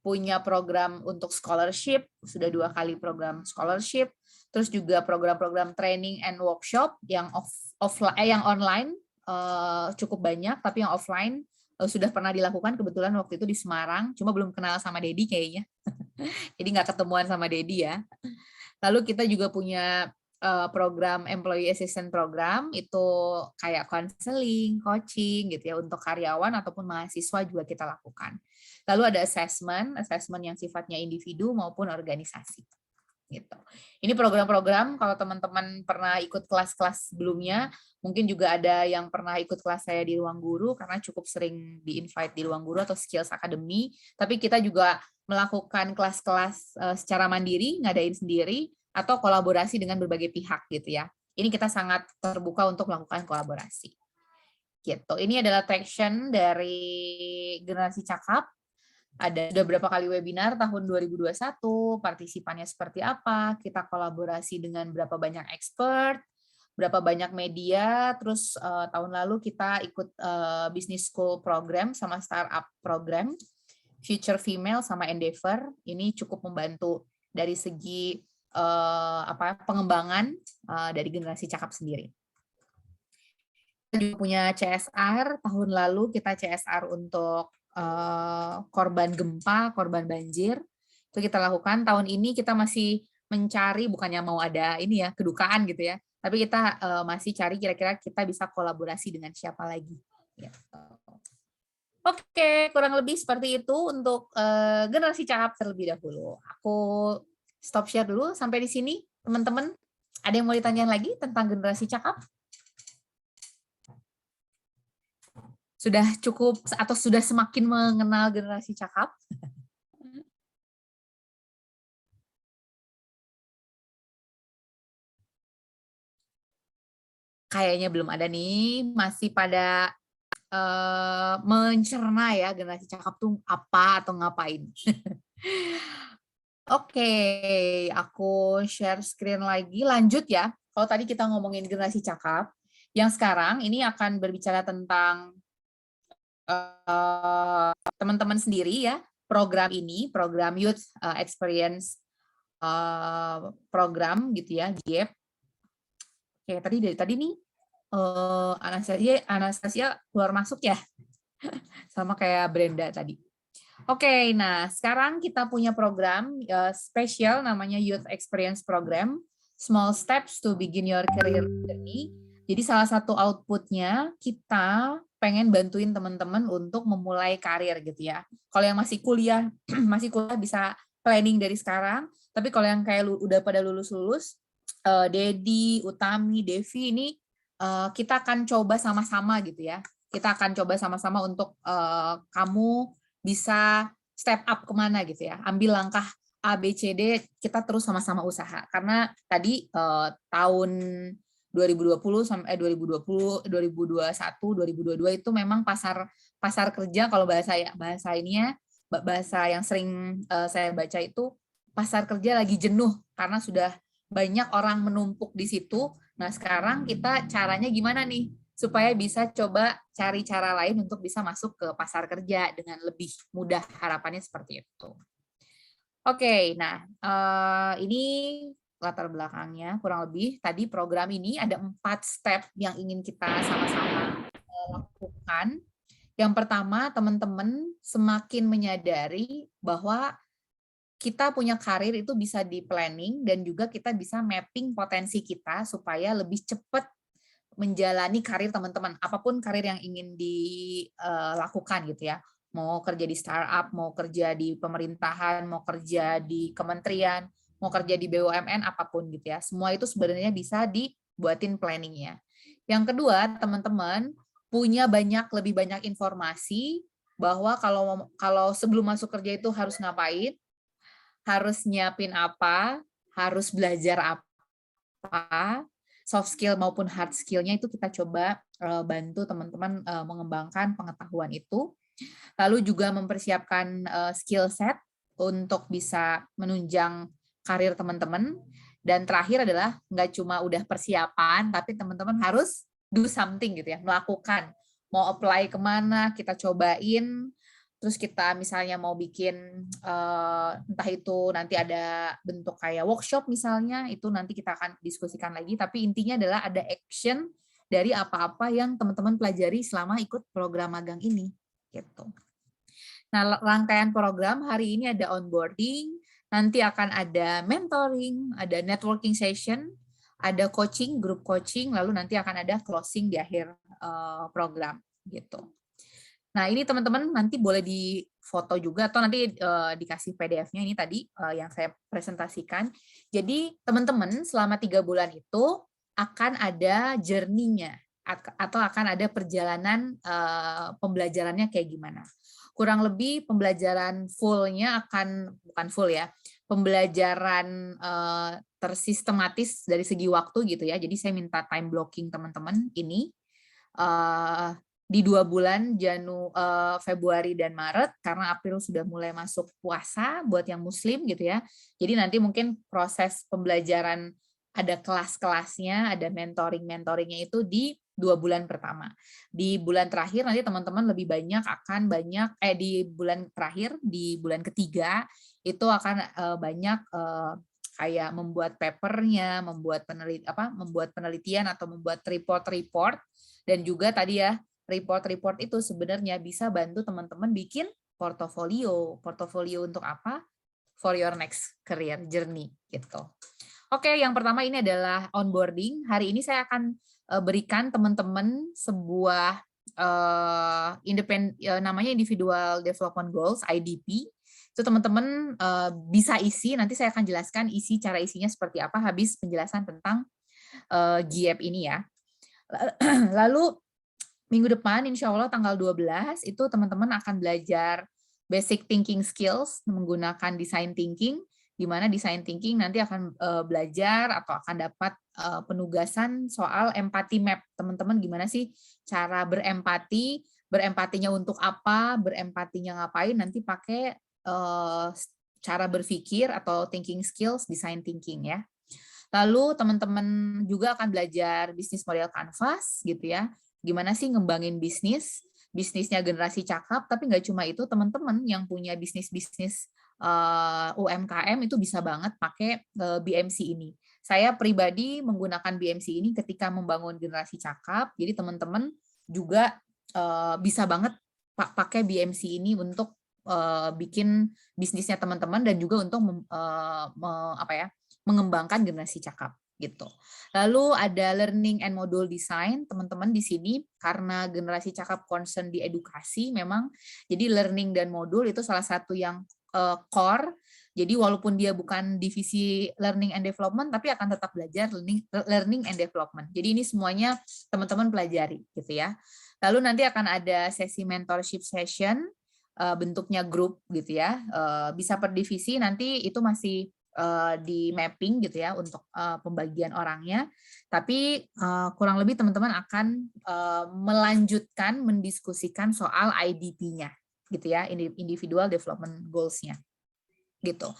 punya program untuk scholarship, sudah 2 kali program scholarship, terus juga program-program training and workshop yang yang online cukup banyak, tapi yang offline sudah pernah dilakukan kebetulan waktu itu di Semarang, cuma belum kenal sama Dedi kayaknya, jadi nggak ketemuan sama Dedi ya. Lalu kita juga punya program employee assistance program, itu kayak counseling, coaching gitu ya, untuk karyawan ataupun mahasiswa juga kita lakukan. Lalu ada assessment yang sifatnya individu maupun organisasi. Gitu. Ini program-program kalau teman-teman pernah ikut kelas-kelas sebelumnya, mungkin juga ada yang pernah ikut kelas saya di Ruang Guru karena cukup sering di-invite di Ruang Guru atau Skills Academy, tapi kita juga melakukan kelas-kelas secara mandiri, ngadain sendiri atau kolaborasi dengan berbagai pihak gitu ya. Ini kita sangat terbuka untuk melakukan kolaborasi. Gitu. Ini adalah traction dari generasi cakap. Ada sudah berapa kali webinar tahun 2021, partisipannya seperti apa, kita kolaborasi dengan berapa banyak expert, berapa banyak media, terus tahun lalu kita ikut business school program sama startup program, Future Female sama Endeavor, ini cukup membantu dari segi pengembangan dari generasi cakap sendiri. Kita juga punya CSR, tahun lalu kita CSR untuk korban gempa, korban banjir, itu kita lakukan. Tahun ini kita masih mencari, bukannya mau ada ini ya kedukaan gitu ya, tapi kita masih cari kira-kira kita bisa kolaborasi dengan siapa lagi. Gitu. Oke, kurang lebih seperti itu untuk generasi cakap terlebih dahulu. Aku stop share dulu sampai di sini, teman-teman. Ada yang mau ditanyain lagi tentang generasi cakap? Sudah cukup atau sudah semakin mengenal generasi cakap? Kayaknya belum ada nih, masih pada mencerna ya generasi cakap tuh apa atau ngapain. Oke, aku share screen lagi. Lanjut ya. Kalau tadi kita ngomongin generasi cakap, yang sekarang ini akan berbicara tentang teman-teman sendiri ya. Program ini, program Youth Experience Program gitu ya, JEP. Oke, dari tadi nih Anastasia keluar masuk ya, sama kayak Brenda tadi. Oke, nah sekarang kita punya program spesial namanya Youth Experience Program, Small Steps to Begin Your Career Journey. Jadi salah satu outputnya kita pengen bantuin teman-teman untuk memulai karir gitu ya. Kalau yang masih kuliah bisa planning dari sekarang. Tapi kalau yang kayak udah pada lulus-lulus, Dedi, Utami, Devi ini kita akan coba sama-sama gitu ya. Kita akan coba sama-sama untuk kamu bisa step up kemana gitu ya, ambil langkah A, B, C, D, kita terus sama-sama usaha. Karena tadi tahun 2020 sampai 2021, 2022 itu memang pasar kerja kalau bahasa yang sering saya baca itu pasar kerja lagi jenuh karena sudah banyak orang menumpuk di situ. Nah, sekarang kita caranya gimana nih? Supaya bisa coba cari cara lain untuk bisa masuk ke pasar kerja dengan lebih mudah, harapannya seperti itu. Oke, nah ini latar belakangnya kurang lebih. Tadi program ini ada 4 step yang ingin kita sama-sama lakukan. Yang pertama, teman-teman semakin menyadari bahwa kita punya karir itu bisa di planning dan juga kita bisa mapping potensi kita supaya lebih cepat menjalani karir teman-teman, apapun karir yang ingin dilakukan gitu ya. Mau kerja di startup, mau kerja di pemerintahan, mau kerja di kementerian, mau kerja di BUMN, apapun gitu ya. Semua itu sebenarnya bisa dibuatin planningnya. Yang kedua, teman-teman punya lebih banyak informasi bahwa kalau sebelum masuk kerja itu harus ngapain, harus nyiapin apa, harus belajar apa, soft skill maupun hard skill-nya itu kita coba bantu teman-teman mengembangkan pengetahuan itu. Lalu juga mempersiapkan skill set untuk bisa menunjang karir teman-teman. Dan terakhir adalah nggak cuma udah persiapan, tapi teman-teman harus do something gitu ya, melakukan. Mau apply kemana, kita cobain, terus kita misalnya mau bikin entah itu nanti ada bentuk kayak workshop misalnya, itu nanti kita akan diskusikan lagi, tapi intinya adalah ada action dari apa-apa yang teman-teman pelajari selama ikut program magang ini gitu. Nah, rangkaian program hari ini ada onboarding, nanti akan ada mentoring, ada networking session, ada coaching, grup coaching, lalu nanti akan ada closing di akhir program gitu. Nah, ini teman-teman nanti boleh difoto juga atau nanti dikasih PDF-nya ini tadi yang saya presentasikan. Jadi teman-teman selama 3 bulan itu akan ada journey-nya atau akan ada perjalanan pembelajarannya kayak gimana. Kurang lebih pembelajaran full-nya bukan full ya, pembelajaran tersistematis dari segi waktu gitu ya. Jadi saya minta time blocking teman-teman ini di 2 bulan Februari dan Maret, karena April sudah mulai masuk puasa buat yang muslim gitu ya. Jadi nanti mungkin proses pembelajaran ada kelas-kelasnya, ada mentoringnya itu di 2 bulan pertama. Di bulan terakhir nanti teman-teman lebih banyak di bulan terakhir, di bulan ketiga itu akan banyak kayak membuat papernya, membuat penelitian atau membuat report, dan juga tadi ya report itu sebenarnya bisa bantu teman-teman bikin portofolio. Portofolio untuk apa? For your next career journey gitu. Oke, yang pertama ini adalah onboarding. Hari ini saya akan berikan teman-teman sebuah namanya Individual Development Goals, IDP. Itu teman-teman bisa isi, nanti saya akan jelaskan cara isinya seperti apa habis penjelasan tentang GAP ini ya. Lalu minggu depan insya Allah tanggal 12 itu teman-teman akan belajar basic thinking skills menggunakan design thinking, di mana design thinking nanti akan belajar atau akan dapat penugasan soal empathy map. Teman-teman gimana sih cara berempati, berempatinya untuk apa, berempatinya ngapain, nanti pakai cara berpikir atau thinking skills, design thinking ya. Lalu teman-teman juga akan belajar bisnis model canvas gitu ya. Gimana sih ngembangin bisnisnya generasi cakap, tapi nggak cuma itu, teman-teman yang punya bisnis-bisnis UMKM itu bisa banget pakai BMC ini. Saya pribadi menggunakan BMC ini ketika membangun generasi cakap, jadi teman-teman juga bisa banget pakai BMC ini untuk bikin bisnisnya teman-teman dan juga untuk mengembangkan generasi cakap gitu. Lalu ada learning and module design, teman-teman di sini karena generasi cakap concern di edukasi memang, jadi learning dan modul itu salah satu yang core. Jadi walaupun dia bukan divisi learning and development, tapi akan tetap belajar learning and development. Jadi ini semuanya teman-teman pelajari gitu ya. Lalu nanti akan ada sesi mentorship session, bentuknya grup gitu ya, bisa per divisi, nanti itu masih di mapping gitu ya untuk pembagian orangnya, tapi kurang lebih teman-teman akan melanjutkan mendiskusikan soal IDP-nya gitu ya, individual development goals-nya gitu.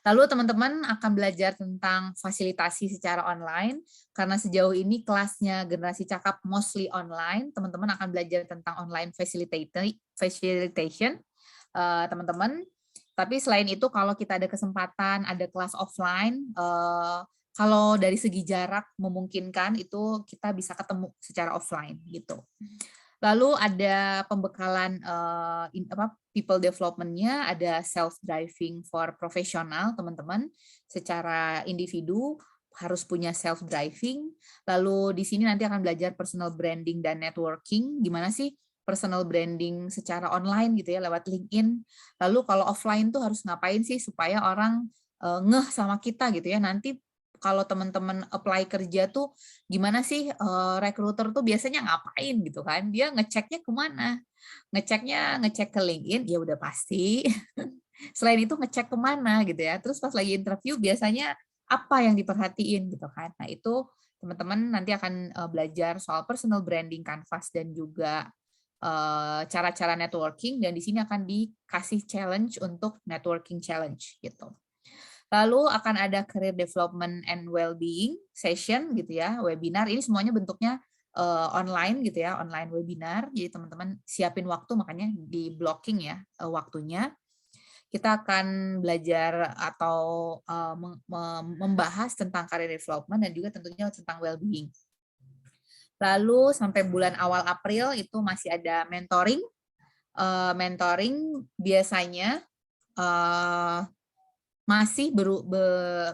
Lalu teman-teman akan belajar tentang fasilitasi secara online, karena sejauh ini kelasnya generasi cakap mostly online, teman-teman akan belajar tentang online facilitation teman-teman. Tapi selain itu kalau kita ada kesempatan, ada kelas offline, kalau dari segi jarak memungkinkan itu kita bisa ketemu secara offline gitu. Lalu ada pembekalan people development-nya, ada self-driving for profesional teman-teman. Secara individu harus punya self-driving. Lalu di sini nanti akan belajar personal branding dan networking. Gimana sih personal branding secara online gitu ya, lewat LinkedIn. Lalu kalau offline tuh harus ngapain sih supaya orang ngeh sama kita gitu ya. Nanti kalau teman-teman apply kerja tuh gimana sih recruiter tuh biasanya ngapain gitu kan. Dia ngeceknya kemana? Ngecek ke LinkedIn, ya udah pasti. Selain itu ngecek kemana gitu ya. Terus pas lagi interview biasanya apa yang diperhatiin gitu kan. Nah itu teman-teman nanti akan belajar soal personal branding canvas dan juga cara-cara networking, dan di sini akan dikasih challenge untuk networking challenge gitu. Lalu akan ada career development and well-being session gitu ya, webinar. Ini semuanya bentuknya online gitu ya, online webinar. Jadi teman-teman siapin waktu, makanya di blocking ya waktunya. Kita akan belajar atau membahas tentang career development dan juga tentunya tentang well-being. Lalu sampai bulan awal April itu masih ada mentoring. Mentoring biasanya masih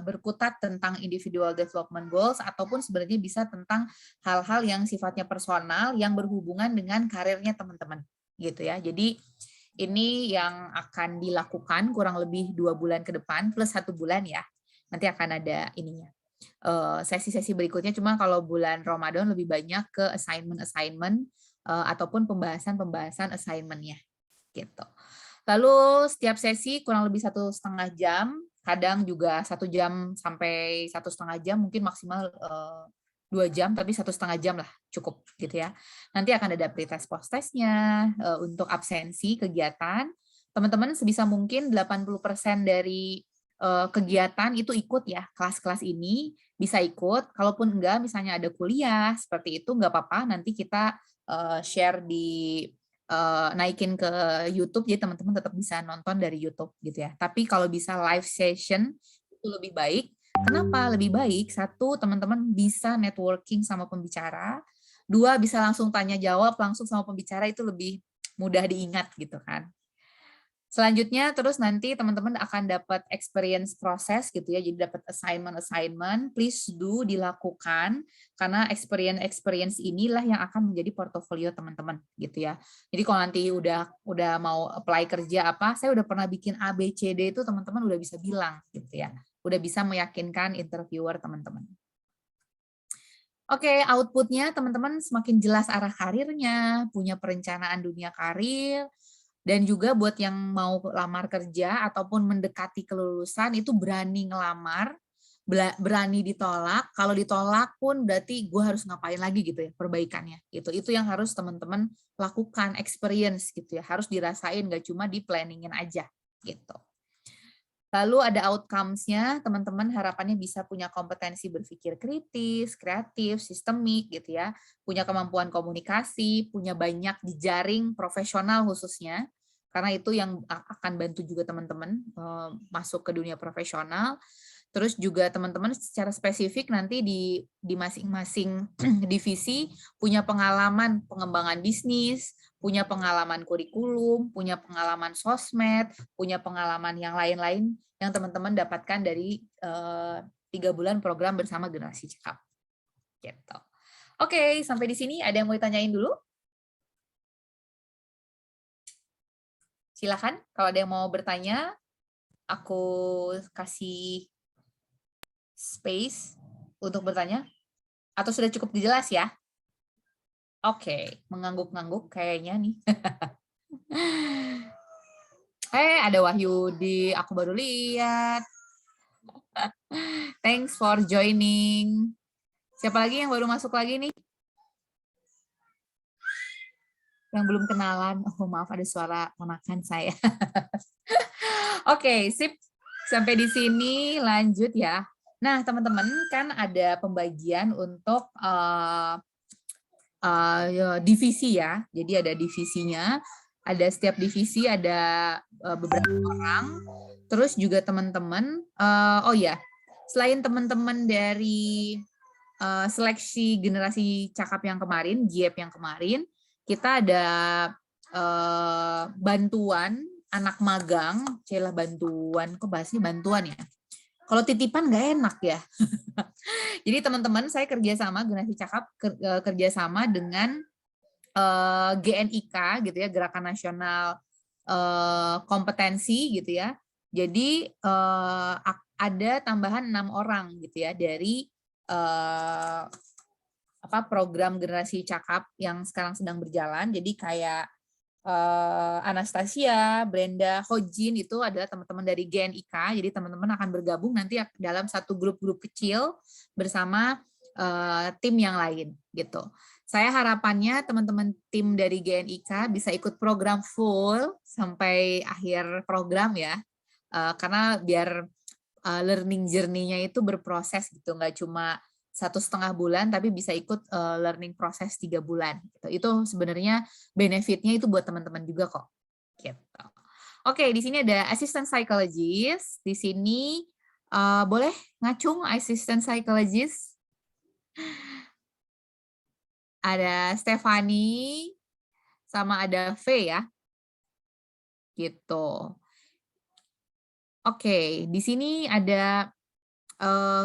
berkutat tentang individual development goals, ataupun sebenarnya bisa tentang hal-hal yang sifatnya personal yang berhubungan dengan karirnya teman-teman gitu ya. Jadi ini yang akan dilakukan kurang lebih 2 bulan ke depan plus 1 bulan ya. Nanti akan ada ininya. Sesi-sesi berikutnya, cuma kalau bulan Ramadan lebih banyak ke assignment ataupun pembahasan assignment-nya gitu. Lalu setiap sesi kurang lebih 1,5 jam, kadang juga 1 jam sampai 1,5 jam, mungkin maksimal 2 jam, tapi 1,5 jam lah cukup gitu ya. Nanti akan ada pretest post-testnya untuk absensi kegiatan. Teman-teman sebisa mungkin 80% dari kegiatan itu ikut ya, kelas-kelas ini bisa ikut. Kalaupun enggak, misalnya ada kuliah seperti itu, enggak apa-apa, nanti kita share naikin ke YouTube, jadi teman-teman tetap bisa nonton dari YouTube gitu ya. Tapi kalau bisa live session itu lebih baik. Kenapa lebih baik? 1, teman-teman bisa networking sama pembicara. 2, bisa langsung tanya jawab langsung sama pembicara, itu lebih mudah diingat gitu kan. Selanjutnya terus nanti teman-teman akan dapat experience proses gitu ya, jadi dapat assignment, please do dilakukan karena experience inilah yang akan menjadi portofolio teman-teman gitu ya. Jadi kalau nanti udah mau apply kerja apa, saya udah pernah bikin A, B, C, D itu teman-teman udah bisa bilang gitu ya, udah bisa meyakinkan interviewer teman-teman. Oke, outputnya teman-teman semakin jelas arah karirnya, punya perencanaan dunia karir. Dan juga buat yang mau lamar kerja ataupun mendekati kelulusan itu berani ngelamar, berani ditolak. Kalau ditolak pun berarti gue harus ngapain lagi gitu ya perbaikannya. Itu yang harus teman-teman lakukan, experience gitu ya. Harus dirasain, gak cuma di planningin aja gitu. Lalu ada outcomes-nya, teman-teman harapannya bisa punya kompetensi berpikir kritis, kreatif, sistemik gitu ya, punya kemampuan komunikasi, punya banyak jejaring profesional khususnya, karena itu yang akan bantu juga teman-teman masuk ke dunia profesional. Terus juga teman-teman secara spesifik nanti di masing-masing divisi punya pengalaman pengembangan bisnis, punya pengalaman kurikulum, punya pengalaman sosmed, punya pengalaman yang lain-lain yang teman-teman dapatkan dari 3 bulan program bersama Generasi Cakap. Gitu. Oke, sampai di sini ada yang mau ditanyain dulu? Silakan, kalau ada yang mau bertanya, aku kasih space untuk bertanya. Atau sudah cukup jelas ya? Oke, mengangguk-ngangguk kayaknya nih. Ada Wahyudi, aku baru lihat. Thanks for joining. Siapa lagi yang baru masuk lagi nih? Yang belum kenalan. Oh, maaf ada suara ponakan saya. Oke, sip. Sampai di sini lanjut ya. Nah, teman-teman kan ada pembagian untuk divisi ya. Jadi ada divisinya. Ada setiap divisi ada beberapa orang. Terus juga teman-teman, oh ya, selain teman-teman dari seleksi generasi cakap yang kemarin, GIEP yang kemarin, kita ada bantuan anak magang, celah bantuan, kok bahasnya bantuan ya? Kalau titipan nggak enak ya. Jadi teman-teman saya kerjasama generasi cakap kerjasama dengan GNIK gitu ya, Gerakan Nasional Kompetensi gitu ya. Jadi ada tambahan 6 orang gitu ya dari program generasi cakap yang sekarang sedang berjalan. Jadi kayak Anastasia, Brenda, Hojin itu adalah teman-teman dari GNIK. Jadi teman-teman akan bergabung nanti dalam satu grup-grup kecil bersama tim yang lain gitu. Saya harapannya teman-teman tim dari GNIK bisa ikut program full sampai akhir program ya. Karena biar learning journey-nya itu berproses gitu, nggak cuma 1,5 bulan, tapi bisa ikut learning proses 3 bulan. Gitu. Itu sebenarnya benefitnya itu buat teman-teman juga kok. Gitu. Oke, di sini ada assistant psychologist. Di sini boleh ngacung assistant psychologist. Ada Stephanie, sama ada V ya. Gitu. Oke, di sini ada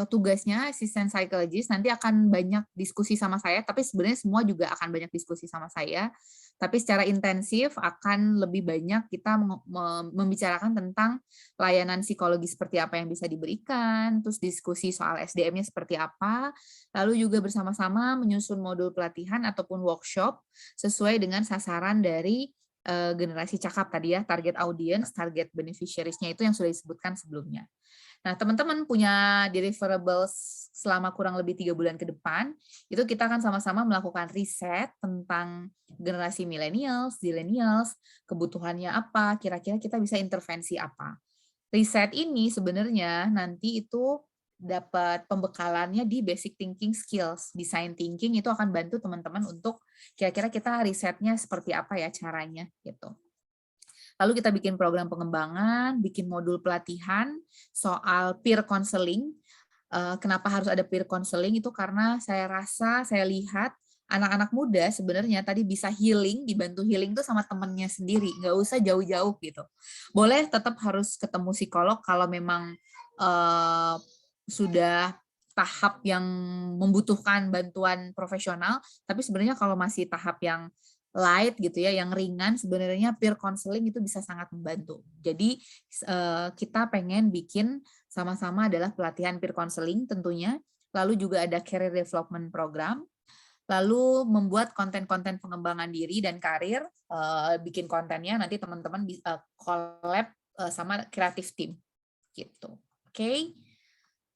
tugasnya asisten psychologist, nanti akan banyak diskusi sama saya, tapi sebenarnya semua juga akan banyak diskusi sama saya, tapi secara intensif akan lebih banyak kita membicarakan tentang layanan psikologi seperti apa yang bisa diberikan, terus diskusi soal SDM-nya seperti apa, lalu juga bersama-sama menyusun modul pelatihan ataupun workshop sesuai dengan sasaran dari generasi cakap tadi ya, target audience, target beneficiaries-nya itu yang sudah disebutkan sebelumnya. Nah, teman-teman punya deliverables selama kurang lebih 3 bulan ke depan, itu kita akan sama-sama melakukan riset tentang generasi millennials, zillennials, kebutuhannya apa, kira-kira kita bisa intervensi apa. Riset ini sebenarnya nanti itu dapat pembekalannya di basic thinking skills, design thinking itu akan bantu teman-teman untuk kira-kira kita risetnya seperti apa ya caranya gitu. Lalu kita bikin program pengembangan, bikin modul pelatihan soal peer counseling. Kenapa harus ada peer counseling itu karena saya rasa, saya lihat anak-anak muda sebenarnya tadi bisa healing, dibantu healing tuh sama temennya sendiri, nggak usah jauh-jauh gitu. Boleh tetap harus ketemu psikolog kalau memang sudah tahap yang membutuhkan bantuan profesional, tapi sebenarnya kalau masih tahap yang light gitu ya, yang ringan, sebenarnya peer counseling itu bisa sangat membantu. Jadi kita pengen bikin sama-sama adalah pelatihan peer counseling tentunya, lalu juga ada career development program, lalu membuat konten-konten pengembangan diri dan karir, bikin kontennya nanti teman-teman bisa collab sama creative team gitu. Oke.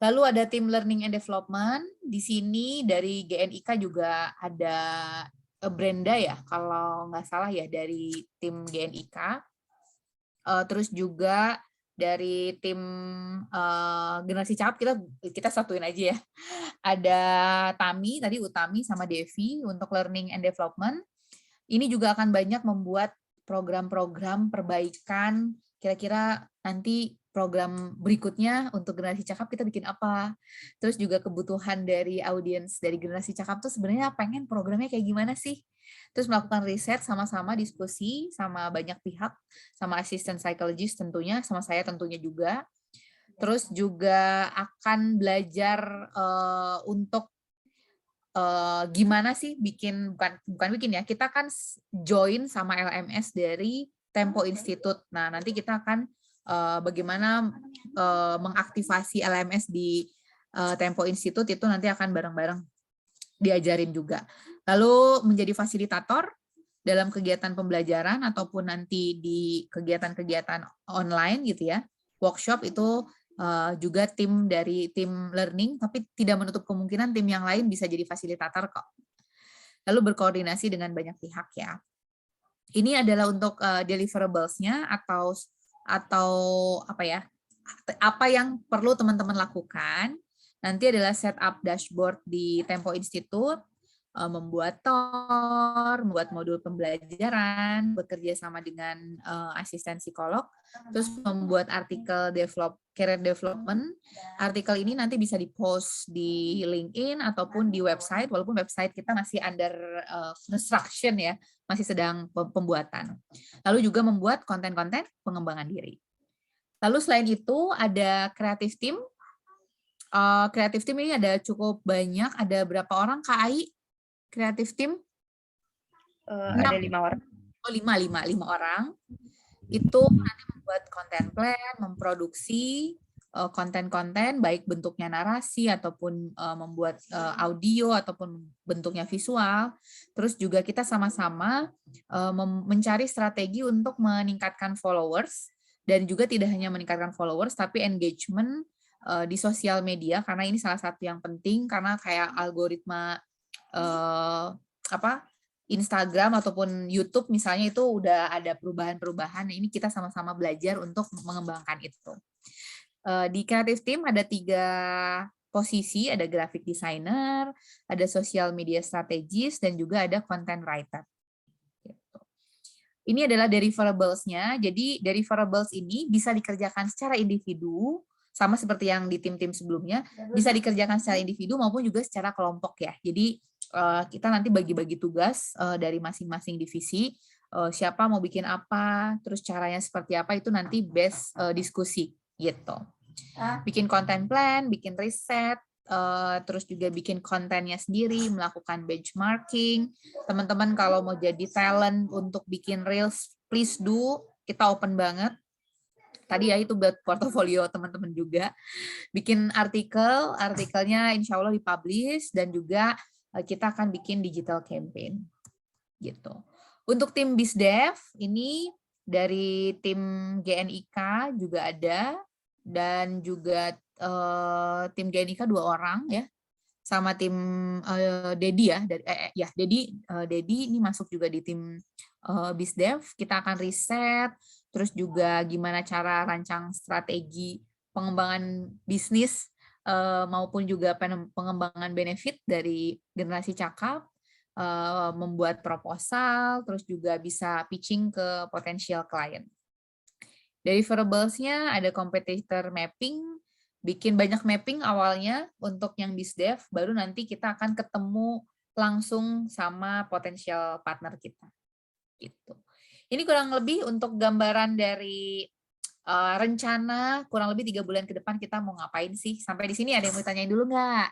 Lalu ada tim learning and development. Di sini dari GNIK juga ada Brenda ya, kalau nggak salah ya, dari tim GNIK. Terus juga dari tim generasi cakap kita satuin aja ya. Ada Tami tadi, Utami sama Devi untuk learning and development. Ini juga akan banyak membuat program-program perbaikan. Kira-kira nanti program berikutnya untuk generasi cakap kita bikin apa. Terus juga kebutuhan dari audiens dari generasi cakap tuh sebenarnya pengen programnya kayak gimana sih. Terus melakukan riset sama-sama, diskusi sama banyak pihak, sama assistant psychologist tentunya, sama saya tentunya juga. Terus juga akan belajar untuk gimana sih bikin, bukan bikin ya, kita kan join sama LMS dari Tempo Institute. Nah, nanti kita akan bagaimana mengaktifasi LMS di Tempo Institute, itu nanti akan bareng-bareng diajarin juga. Lalu menjadi fasilitator dalam kegiatan pembelajaran ataupun nanti di kegiatan-kegiatan online gitu ya. Workshop itu juga tim dari tim learning, tapi tidak menutup kemungkinan tim yang lain bisa jadi fasilitator kok. Lalu berkoordinasi dengan banyak pihak ya. Ini adalah untuk deliverables-nya atau apa ya, apa yang perlu teman-teman lakukan. Nanti adalah setup dashboard di Tempo Institute, membuat TOR, membuat modul pembelajaran, bekerja sama dengan asisten psikolog, terus membuat artikel career development. Artikel ini nanti bisa di-post di LinkedIn ataupun di website, walaupun website kita masih under construction ya, masih sedang pembuatan. Lalu juga membuat konten-konten pengembangan diri. Lalu selain itu ada creative team. Creative team ini ada cukup banyak, ada berapa orang Kak Ai? Creative team? Ada 5 orang. Oh, 5 orang. Itu nanti membuat content plan, memproduksi konten-konten, baik bentuknya narasi ataupun membuat audio ataupun bentuknya visual. Terus juga kita sama-sama mencari strategi untuk meningkatkan followers, dan juga tidak hanya meningkatkan followers, tapi engagement di sosial media, karena ini salah satu yang penting, karena kayak algoritma Instagram ataupun YouTube misalnya itu udah ada perubahan-perubahan. Ini kita sama-sama belajar untuk mengembangkan itu. Di creative team ada 3 posisi, ada graphic designer, ada social media strategist, dan juga ada content writer. Ini adalah deliverables-nya. Jadi deliverables ini bisa dikerjakan secara individu, sama seperti yang di tim-tim sebelumnya, bisa dikerjakan secara individu maupun juga secara kelompok ya. Jadi kita nanti bagi-bagi tugas dari masing-masing divisi, siapa mau bikin apa, terus caranya seperti apa, itu nanti based diskusi gitu. Bikin content plan, bikin riset, terus juga bikin kontennya sendiri, melakukan benchmarking. Teman-teman kalau mau jadi talent untuk bikin reels, please do, kita open banget. Tadi ya itu buat portofolio teman-teman juga. Bikin artikelnya insya Allah dipublish, dan juga kita akan bikin digital campaign. Gitu. Untuk tim BizDev, ini dari tim GNIK juga ada, dan juga tim GNIK 2 orang ya, sama tim Dedi ya, Dedi ini masuk juga di tim BizDev. Kita akan riset, terus juga gimana cara rancang strategi pengembangan bisnis maupun juga pengembangan benefit dari generasi cakap, membuat proposal, terus juga bisa pitching ke potensial klien. Deliverables-nya ada competitor mapping, bikin banyak mapping awalnya untuk yang BizDev, baru nanti kita akan ketemu langsung sama potensial partner kita. Gitu. Ini kurang lebih untuk gambaran dari rencana kurang lebih 3 bulan ke depan kita mau ngapain sih. Sampai di sini ada yang mau tanyain dulu nggak?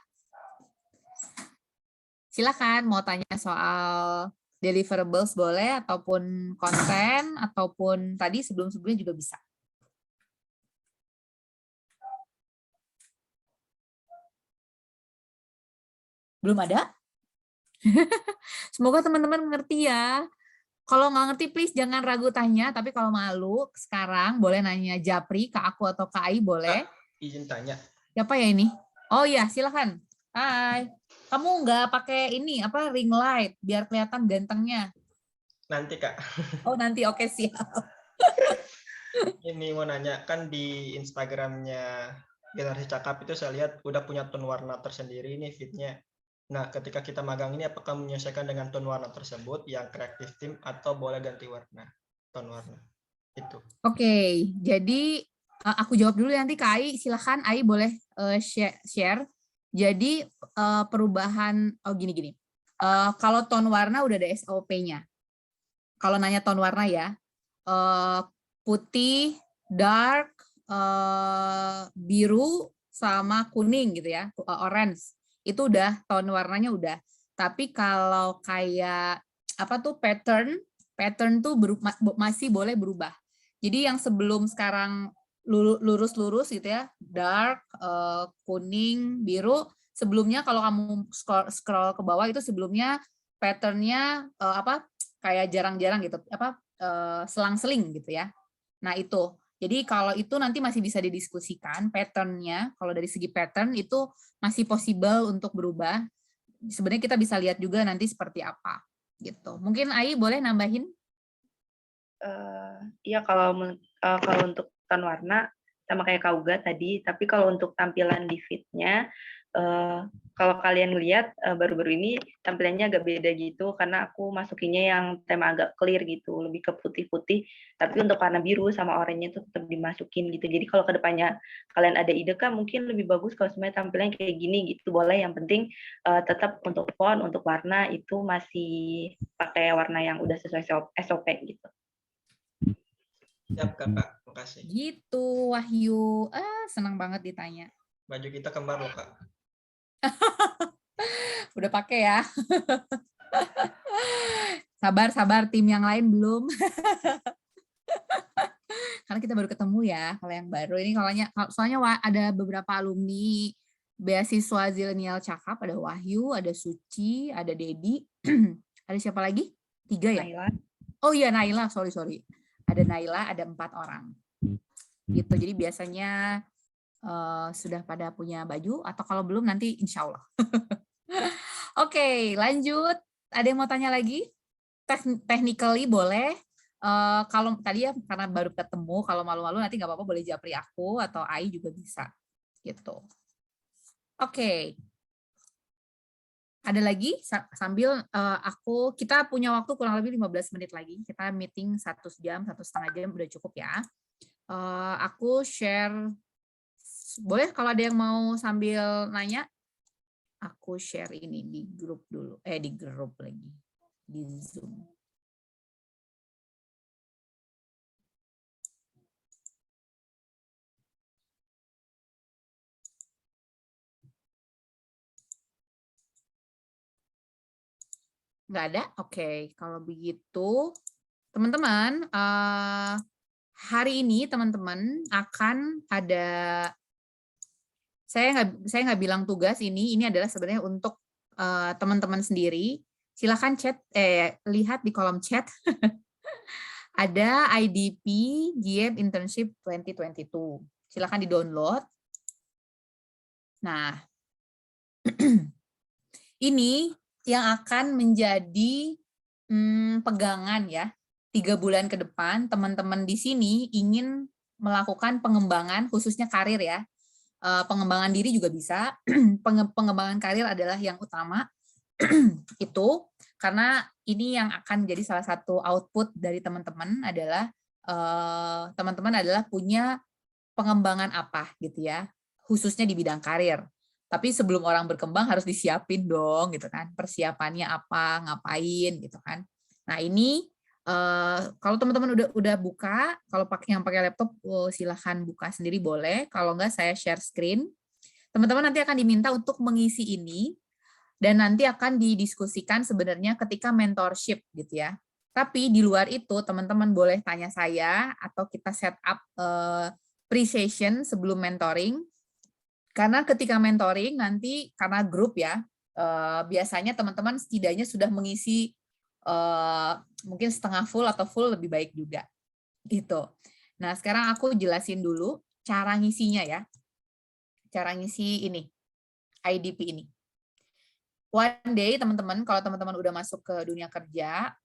Silakan mau tanya soal deliverables boleh, ataupun konten, ataupun tadi sebelum-sebelumnya juga bisa. Belum ada? Semoga teman-teman mengerti ya. Kalau nggak ngerti, please jangan ragu tanya. Tapi kalau malu, sekarang boleh nanya Japri, ke aku atau ke Ai, boleh. Izin tanya. Siapa ya ini? Oh iya, silakan. Hai. Kamu nggak pakai ini, apa, ring light, biar kelihatan gantengnya. Nanti, Kak. Oh, nanti. Oke, siap. Ini mau nanya, kan di Instagramnya Generasi Cakap itu saya lihat udah punya tone warna tersendiri nih feed-nya. Nah, ketika kita magang ini, apakah menyesuaikan dengan tone warna tersebut yang kreatif tim atau boleh ganti warna, tone warna? Itu. Oke, jadi aku jawab dulu nanti ke Ai. Silahkan Ai boleh share. Jadi perubahan, gini. Kalau tone warna udah ada SOP-nya. Kalau nanya tone warna ya, putih, dark, biru, sama kuning gitu ya, orange. Itu udah tone warnanya udah. Tapi kalau kayak apa tuh pattern tuh masih boleh berubah. Jadi yang sebelum sekarang lurus-lurus gitu ya, dark, kuning, biru. Sebelumnya kalau kamu scroll ke bawah itu sebelumnya patternnya kayak jarang-jarang gitu, selang-seling gitu ya. Nah itu. Jadi kalau itu nanti masih bisa didiskusikan patternnya. Kalau dari segi pattern itu masih possible untuk berubah. Sebenarnya kita bisa lihat juga nanti seperti apa gitu. Mungkin Ai boleh nambahin? Iya, kalau untuk tone warna sama kayak Kak Uga tadi, tapi kalau untuk tampilan di feed-nya, kalau kalian lihat baru-baru ini tampilannya agak beda gitu, karena aku masukinnya yang tema agak clear gitu, lebih ke putih-putih, tapi untuk warna biru sama oranye itu tetap dimasukin gitu. Jadi kalau kedepannya kalian ada ide kan mungkin lebih bagus kalau semuanya tampilannya kayak gini gitu, boleh. Yang penting tetap untuk font, untuk warna itu masih pakai warna yang udah sesuai SOP gitu. Siap, Kak. Makasih. Gitu, Wahyu. Senang banget ditanya. Baju kita kembar loh, Kak. Udah pakai ya. Sabar, tim yang lain belum. Karena kita baru ketemu ya, kalau yang baru ini soalnya ada beberapa alumni beasiswa Zilenial Cakap, ada Wahyu, ada Suci, ada Dedi, ada siapa lagi? 3 ya? Naila. Oh iya, Naila, sorry. Ada Naila, ada 4 orang. Gitu, jadi biasanya sudah pada punya baju, atau kalau belum nanti insya Allah. Oke, lanjut. Ada yang mau tanya lagi? Technically boleh. Kalau tadi ya karena baru ketemu, kalau malu-malu nanti nggak apa-apa, boleh japri aku atau Ai juga bisa. Gitu. Oke. Ada lagi sambil kita punya waktu kurang lebih 15 menit lagi. Kita meeting 1 jam, 1,5 jam udah cukup ya. Aku share. Boleh kalau ada yang mau sambil nanya, aku share ini di grup dulu, di grup lagi, di Zoom. Nggak ada? Oke, kalau begitu, teman-teman, hari ini teman-teman akan ada. Saya nggak bilang tugas ini adalah sebenarnya untuk teman-teman sendiri. Silakan lihat di kolom chat. Ada IDP GM Internship 2022. Silakan di-download. Nah, ini yang akan menjadi pegangan ya. 3 bulan ke depan, teman-teman di sini ingin melakukan pengembangan, khususnya karir ya. Pengembangan diri juga bisa. Pengembangan karir adalah yang utama. Itu karena ini yang akan jadi salah satu output dari teman-teman adalah teman-teman adalah punya pengembangan apa gitu ya, khususnya di bidang karir. Tapi sebelum orang berkembang harus disiapin dong gitu kan. Persiapannya apa, ngapain gitu kan. Nah, ini kalau teman-teman udah buka, kalau yang pakai laptop silahkan buka sendiri boleh. Kalau enggak saya share screen. Teman-teman nanti akan diminta untuk mengisi ini dan nanti akan didiskusikan sebenarnya ketika mentorship gitu ya. Tapi di luar itu teman-teman boleh tanya saya atau kita set up pre-session sebelum mentoring. Karena ketika mentoring nanti karena grup ya, biasanya teman-teman setidaknya sudah mengisi mungkin setengah full atau full lebih baik juga gitu. Nah, sekarang aku jelasin dulu cara ngisinya ya. Cara ngisi ini, IDP ini. One day teman-teman, kalau teman-teman udah masuk ke dunia kerja,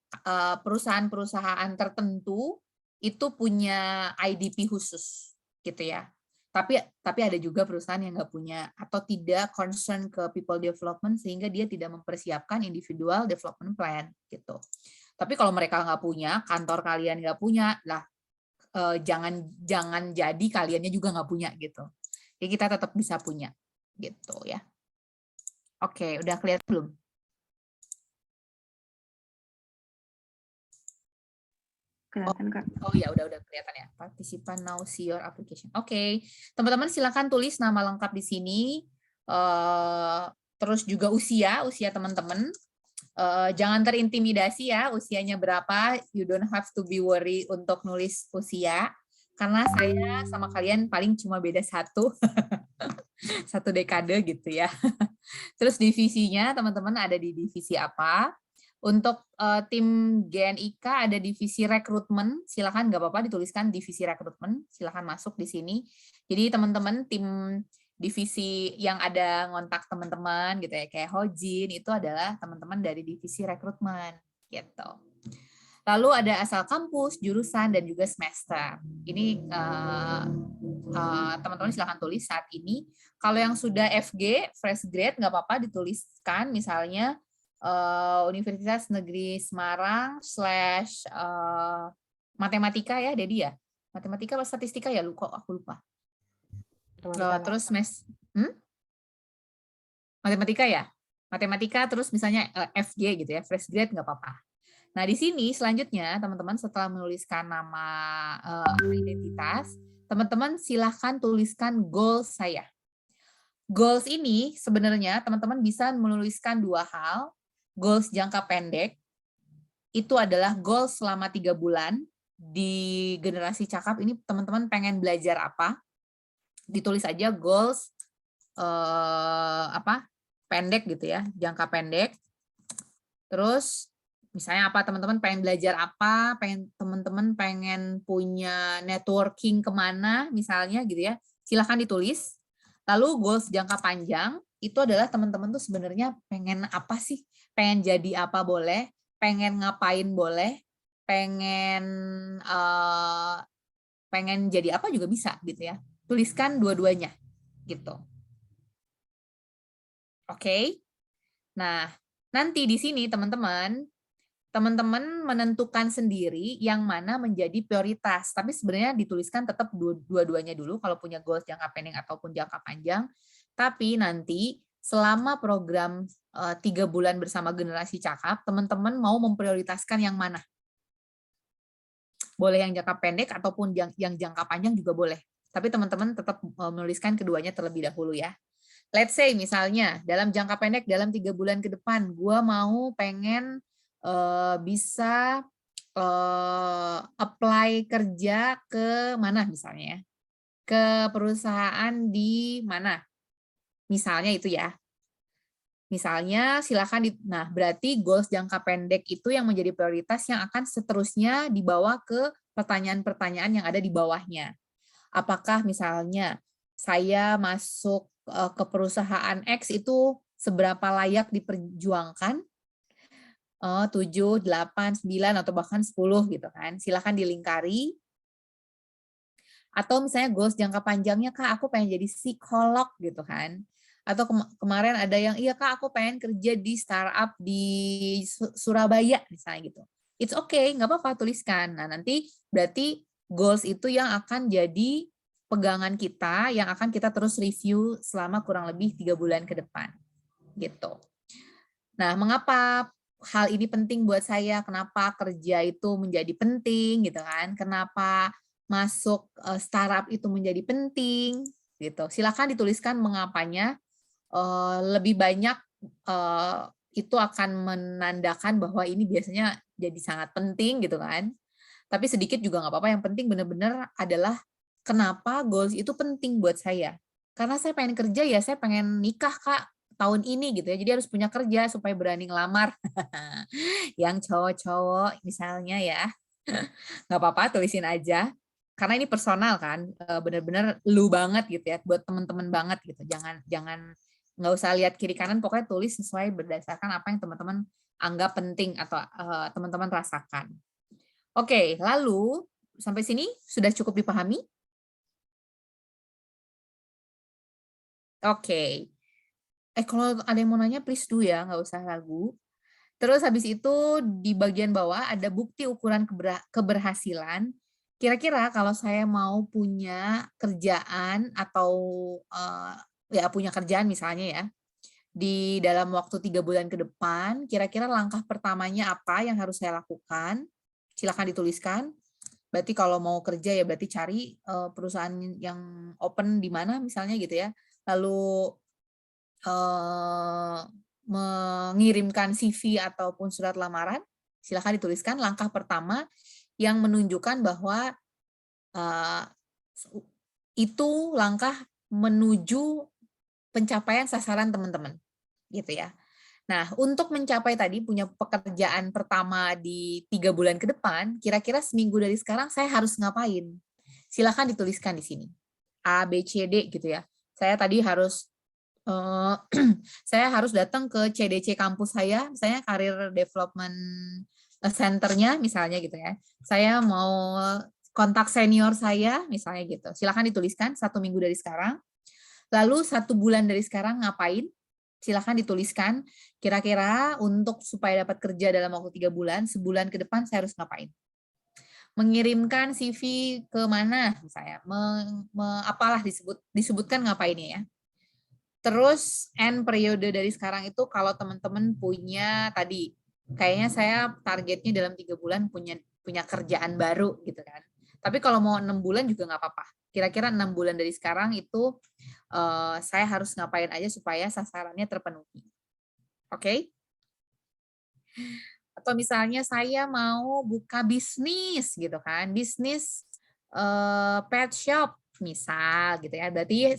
perusahaan-perusahaan tertentu itu punya IDP khusus gitu ya. Tapi ada juga perusahaan yang nggak punya atau tidak concern ke people development sehingga dia tidak mempersiapkan individual development plan gitu. Tapi kalau mereka nggak punya, kantor kalian nggak punya, lah jangan jadi kaliannya juga nggak punya gitu. Jadi kita tetap bisa punya gitu ya. Oke, udah kelihatan belum? Kelihatan, Kak. Oh ya, udah kelihatan ya. Participant now see your application. Oke, teman-teman silakan tulis nama lengkap di sini. Terus juga usia teman-teman. Jangan terintimidasi ya, usianya berapa. You don't have to be worry untuk nulis usia. Karena saya sama kalian paling cuma beda satu dekade gitu ya. Terus divisinya teman-teman ada di divisi apa? Untuk tim GNIK ada divisi rekrutmen, silakan nggak apa-apa dituliskan divisi rekrutmen, silakan masuk di sini. Jadi teman-teman tim divisi yang ada ngontak teman-teman gitu ya, kayak Hojin itu adalah teman-teman dari divisi rekrutmen gitu. Lalu ada asal kampus, jurusan, dan juga semester. Ini teman-teman silahkan tulis saat ini. Kalau yang sudah FG, fresh grade, nggak apa-apa dituliskan, misalnya Universitas Negeri Semarang / matematika ya, Dedi ya? Matematika atau statistika ya? Aku lupa. Terus matematika ya? Matematika terus misalnya FG gitu ya, fresh grade nggak apa-apa. Nah, di sini selanjutnya teman-teman setelah menuliskan nama identitas, teman-teman silahkan tuliskan goals saya. Goals ini sebenarnya teman-teman bisa menuliskan dua hal. Goals jangka pendek, itu adalah goals selama 3 bulan. Di generasi cakap ini teman-teman pengen belajar apa, ditulis aja goals pendek gitu ya, jangka pendek. Terus misalnya apa, teman-teman pengen belajar apa, teman-teman pengen punya networking kemana misalnya gitu ya, silahkan ditulis. Lalu goals jangka panjang itu adalah teman-teman tuh sebenarnya pengen apa sih, pengen jadi apa boleh, pengen ngapain boleh, pengen jadi apa juga bisa gitu ya. Tuliskan dua-duanya gitu. Oke. Nah, nanti di sini teman-teman menentukan sendiri yang mana menjadi prioritas. Tapi sebenarnya dituliskan tetap dua-duanya dulu kalau punya goals jangka pendek ataupun jangka panjang. Tapi nanti selama program 3 bulan bersama generasi cakap, teman-teman mau memprioritaskan yang mana? Boleh yang jangka pendek ataupun yang jangka panjang juga boleh. Tapi teman-teman tetap menuliskan keduanya terlebih dahulu ya. Let's say misalnya dalam jangka pendek dalam 3 bulan ke depan, gua mau pengen bisa apply kerja ke mana misalnya, ke perusahaan di mana, misalnya itu ya. Misalnya silakan nah berarti goals jangka pendek itu yang menjadi prioritas yang akan seterusnya dibawa ke pertanyaan-pertanyaan yang ada di bawahnya. Apakah misalnya saya masuk ke perusahaan X itu seberapa layak diperjuangkan? 7, 8, 9, atau bahkan 10 gitu kan. Silakan dilingkari. Atau misalnya goals jangka panjangnya, Kak, aku pengen jadi psikolog gitu kan. Atau kemarin ada yang, iya Kak, aku pengen kerja di startup di Surabaya misalnya gitu. It's okay, nggak apa-apa tuliskan. Nah, nanti berarti goals itu yang akan jadi pegangan kita yang akan kita terus review selama kurang lebih 3 bulan ke depan. Gitu. Nah, mengapa hal ini penting buat saya? Kenapa kerja itu menjadi penting gitu kan? Kenapa masuk startup itu menjadi penting gitu. Silakan dituliskan mengapanya. Lebih banyak itu akan menandakan bahwa ini biasanya jadi sangat penting gitu kan. Tapi sedikit juga nggak apa-apa, yang penting benar-benar adalah kenapa goals itu penting buat saya. Karena saya pengen kerja ya, saya pengen nikah Kak tahun ini gitu ya, jadi harus punya kerja supaya berani ngelamar. Yang cowok-cowok misalnya ya, nggak apa-apa tulisin aja. Karena ini personal kan, benar-benar lu banget gitu ya, buat teman-teman banget gitu. Jangan nggak usah lihat kiri kanan, pokoknya tulis sesuai berdasarkan apa yang teman-teman anggap penting atau teman-teman rasakan. Oke, lalu sampai sini sudah cukup dipahami? Oke. Kalau ada yang mau nanya, please do ya, nggak usah ragu. Terus habis itu di bagian bawah ada bukti ukuran keberhasilan. Kira-kira kalau saya mau punya kerjaan atau ya punya kerjaan misalnya ya, di dalam waktu 3 bulan ke depan, kira-kira langkah pertamanya apa yang harus saya lakukan? Silakan dituliskan. Berarti kalau mau kerja ya berarti cari perusahaan yang open di mana misalnya gitu ya. Lalu mengirimkan CV ataupun surat lamaran, silakan dituliskan langkah pertama yang menunjukkan bahwa itu langkah menuju pencapaian sasaran teman-teman, gitu ya. Nah, untuk mencapai tadi punya pekerjaan pertama di 3 bulan ke depan, kira-kira seminggu dari sekarang saya harus ngapain? Silakan dituliskan di sini. A, B, C, D gitu ya. Saya tadi harus saya harus datang ke CDC kampus saya, misalnya Career Development Center-nya misalnya gitu ya. Saya mau kontak senior saya misalnya gitu. Silakan dituliskan 1 minggu dari sekarang. Lalu 1 bulan dari sekarang ngapain? Silakan dituliskan kira-kira untuk supaya dapat kerja dalam waktu 3 bulan, sebulan ke depan saya harus ngapain? Mengirimkan CV ke mana misalnya, apalah disebutkan ngapainnya ya. Terus end periode dari sekarang itu kalau teman-teman punya tadi, kayaknya saya targetnya dalam 3 bulan punya kerjaan baru gitu kan. Tapi kalau mau 6 bulan juga nggak apa-apa. Kira-kira 6 bulan dari sekarang itu saya harus ngapain aja supaya sasarannya terpenuhi. Oke? Atau misalnya saya mau buka bisnis gitu kan, bisnis pet shop misal gitu ya. Berarti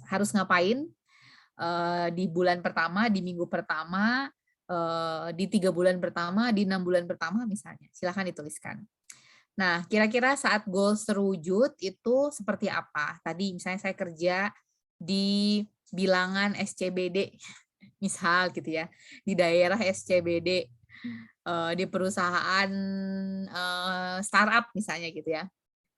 harus ngapain di bulan pertama, di minggu pertama, di 3 bulan pertama, di 6 bulan pertama misalnya. Silakan dituliskan. Nah, kira-kira saat goals terwujud itu seperti apa? Tadi misalnya saya kerja di bilangan SCBD, misal gitu ya, di daerah SCBD, di perusahaan startup misalnya gitu ya,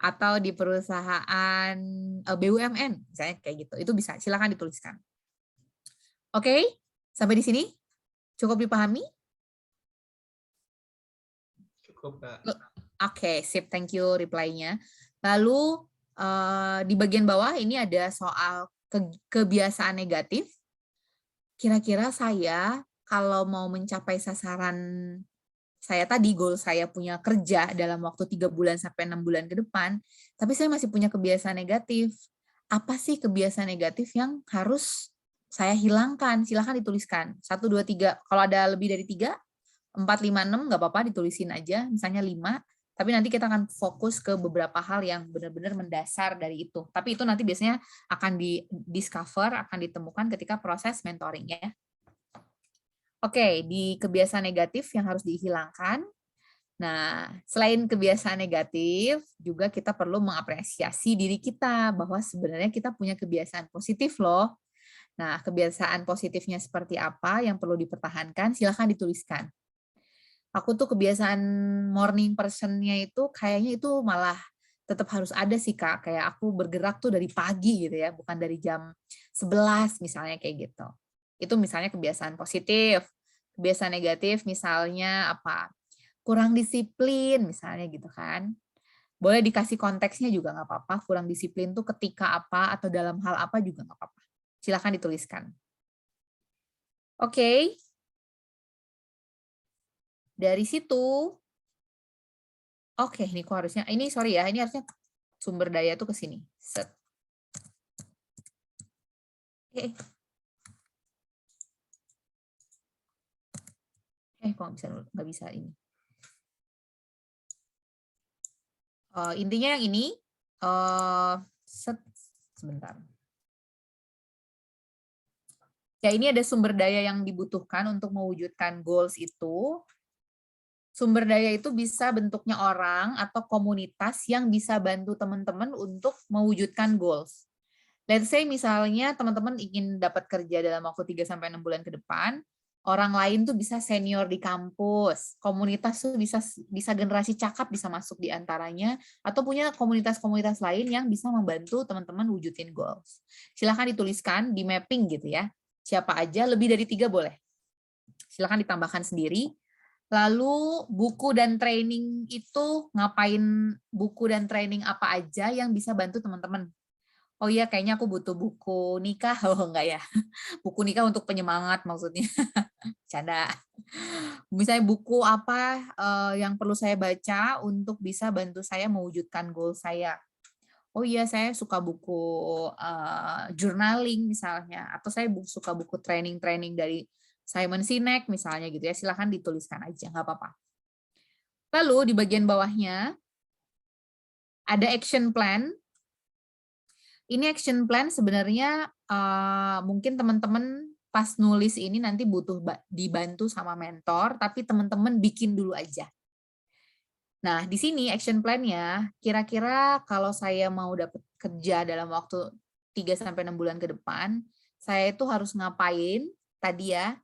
atau di perusahaan BUMN, misalnya kayak gitu. Itu bisa, silakan dituliskan. Oke, sampai di sini cukup dipahami? Cukup, Kak. Oke, sip, thank you reply-nya. Lalu di bagian bawah ini ada soal kebiasaan negatif. Kira-kira saya kalau mau mencapai sasaran saya tadi, goal saya punya kerja dalam waktu 3 bulan sampai 6 bulan ke depan, tapi saya masih punya kebiasaan negatif. Apa sih kebiasaan negatif yang harus saya hilangkan? Silahkan dituliskan. 1, 2, 3. Kalau ada lebih dari 3, 4, 5, 6, nggak apa-apa, ditulisin aja. Misalnya 5. Tapi nanti kita akan fokus ke beberapa hal yang benar-benar mendasar dari itu. Tapi itu nanti biasanya akan di-discover, akan ditemukan ketika proses mentoring ya. Oke, di kebiasaan negatif yang harus dihilangkan. Nah, selain kebiasaan negatif, juga kita perlu mengapresiasi diri kita bahwa sebenarnya kita punya kebiasaan positif loh. Nah, kebiasaan positifnya seperti apa yang perlu dipertahankan, silahkan dituliskan. Aku tuh kebiasaan morning person-nya itu kayaknya itu malah tetap harus ada sih Kak. Kayak aku bergerak tuh dari pagi gitu ya, bukan dari jam 11 misalnya kayak gitu. Itu misalnya kebiasaan positif. Kebiasaan negatif misalnya apa? Kurang disiplin misalnya gitu kan. Boleh dikasih konteksnya juga nggak apa-apa. Kurang disiplin tuh ketika apa atau dalam hal apa juga nggak apa-apa. Silahkan dituliskan. Oke. Dari situ, oke, ini kok harusnya, ini sorry ya, ini harusnya sumber daya tuh ke sini. Set. Oke. Kok nggak bisa ini. Intinya yang ini, sebentar. Ya, ini ada sumber daya yang dibutuhkan untuk mewujudkan goals itu. Sumber daya itu bisa bentuknya orang atau komunitas yang bisa bantu teman-teman untuk mewujudkan goals. Let's say misalnya teman-teman ingin dapat kerja dalam waktu 3-6 bulan ke depan, orang lain tuh bisa senior di kampus, komunitas tuh bisa generasi cakap bisa masuk di antaranya, atau punya komunitas-komunitas lain yang bisa membantu teman-teman wujudin goals. Silahkan dituliskan di mapping gitu ya. Siapa aja, lebih dari 3 boleh. Silahkan ditambahkan sendiri. Lalu buku dan training itu ngapain, buku dan training apa aja yang bisa bantu teman-teman. Oh iya, kayaknya aku butuh buku nikah. Oh enggak ya, buku nikah untuk penyemangat maksudnya. Canda. Misalnya buku apa yang perlu saya baca untuk bisa bantu saya mewujudkan goal saya. Oh iya, saya suka buku journaling misalnya, atau saya suka buku training-training dari Simon Sinek misalnya gitu ya. Silahkan dituliskan aja, nggak apa-apa. Lalu di bagian bawahnya ada action plan. Ini action plan sebenarnya mungkin teman-teman pas nulis ini nanti butuh dibantu sama mentor, tapi teman-teman bikin dulu aja. Nah, di sini action plan-nya, kira-kira kalau saya mau dapat kerja dalam waktu 3-6 bulan ke depan, saya itu harus ngapain tadi ya.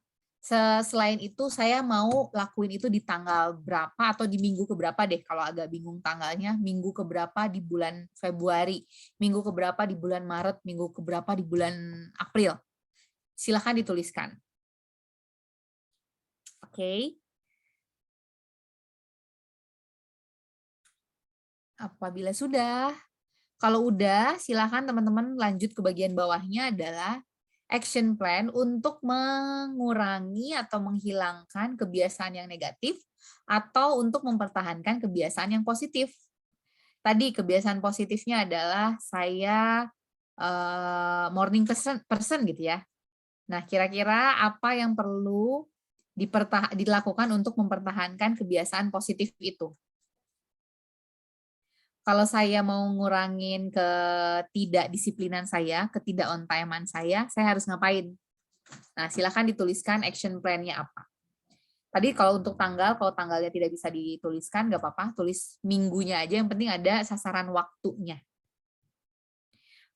Selain itu, saya mau lakuin itu di tanggal berapa atau di minggu keberapa deh, kalau agak bingung tanggalnya, minggu keberapa di bulan Februari, minggu keberapa di bulan Maret, minggu keberapa di bulan April. Silakan dituliskan. Oke. Apabila sudah, kalau udah, silakan teman-teman lanjut ke bagian bawahnya adalah action plan untuk mengurangi atau menghilangkan kebiasaan yang negatif atau untuk mempertahankan kebiasaan yang positif. Tadi kebiasaan positifnya adalah saya morning person gitu ya. Nah, kira-kira apa yang perlu dilakukan untuk mempertahankan kebiasaan positif itu? Kalau saya mau ngurangin ketidakdisiplinan saya, ketidak on time-an saya harus ngapain? Nah, silakan dituliskan action plan-nya apa. Tadi kalau untuk tanggal, kalau tanggalnya tidak bisa dituliskan, nggak apa-apa, tulis minggunya aja, yang penting ada sasaran waktunya.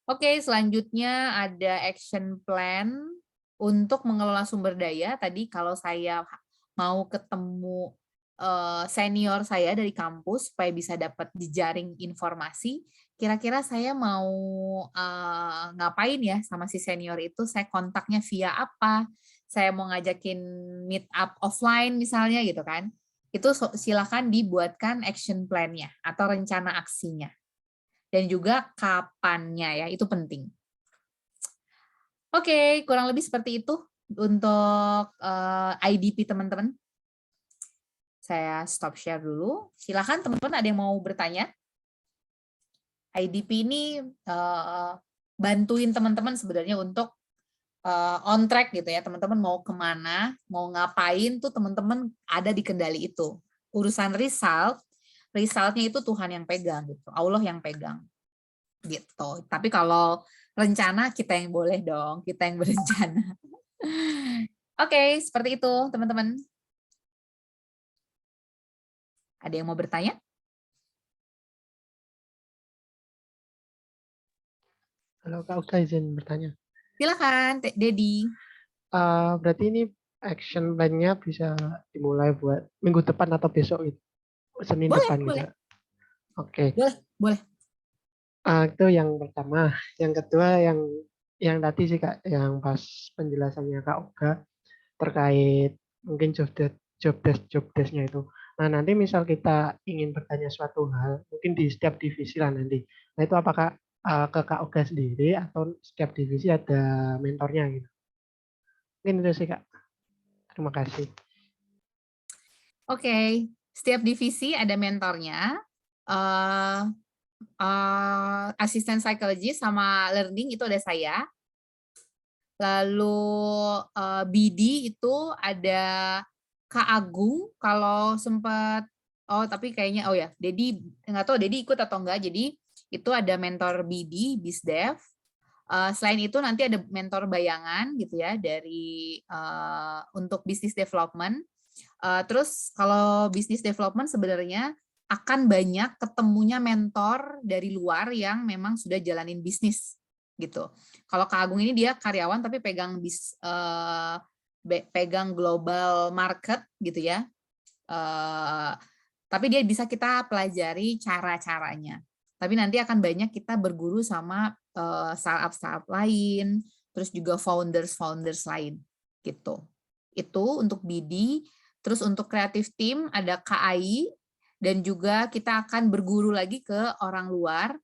Oke, selanjutnya ada action plan untuk mengelola sumber daya. Tadi kalau saya mau ketemu senior saya dari kampus supaya bisa dapat jejaring informasi, kira-kira saya mau ngapain ya sama si senior itu, saya kontaknya via apa, saya mau ngajakin meet up offline misalnya gitu kan, itu silakan dibuatkan action plan-nya atau rencana aksinya. Dan juga kapannya ya, itu penting. Oke, kurang lebih seperti itu untuk IDP teman-teman. Saya stop share dulu. Silakan teman-teman ada yang mau bertanya. IDP ini bantuin teman-teman sebenarnya untuk on track gitu ya. Teman-teman mau kemana, mau ngapain tuh teman-teman ada di kendali itu. Urusan resultnya itu Tuhan yang pegang gitu. Allah yang pegang gitu. Tapi kalau rencana kita yang boleh dong, kita yang berencana. Oke, seperti itu teman-teman. Ada yang mau bertanya? Halo Kak, Uga izin bertanya. Silakan, Dedi. Berarti ini action plan-nya bisa dimulai buat minggu depan atau besok itu? Senin boleh, depan boleh. juga? Oke. Boleh. Itu yang pertama. Yang kedua yang tadi sih Kak, yang pas penjelasannya Kak Uga terkait mungkin job desk-nya itu. Nah, nanti misal kita ingin bertanya suatu hal, mungkin di setiap divisi lah nanti. Nah, itu apakah ke Kak Oga sendiri atau setiap divisi ada mentornya gitu? Mungkin itu sih, Kak. Terima kasih. Oke, setiap divisi ada mentornya. Asisten psikologis sama learning itu ada saya. Lalu BD itu ada Kak Agung, kalau sempat, tapi kayaknya, Dedi, nggak tahu Dedi ikut atau enggak, jadi itu ada mentor BD, BizDev. Selain itu nanti ada mentor bayangan gitu ya, dari untuk business development. Terus kalau business development sebenarnya akan banyak ketemunya mentor dari luar yang memang sudah jalanin bisnis gitu. Kalau Kak Agung ini dia karyawan tapi pegang global market gitu ya. Tapi dia bisa kita pelajari cara-caranya. Tapi nanti akan banyak kita berguru sama startup-startup lain, terus juga founders lain gitu. Itu untuk BD. Terus untuk kreatif team ada KAI, dan juga kita akan berguru lagi ke orang luar.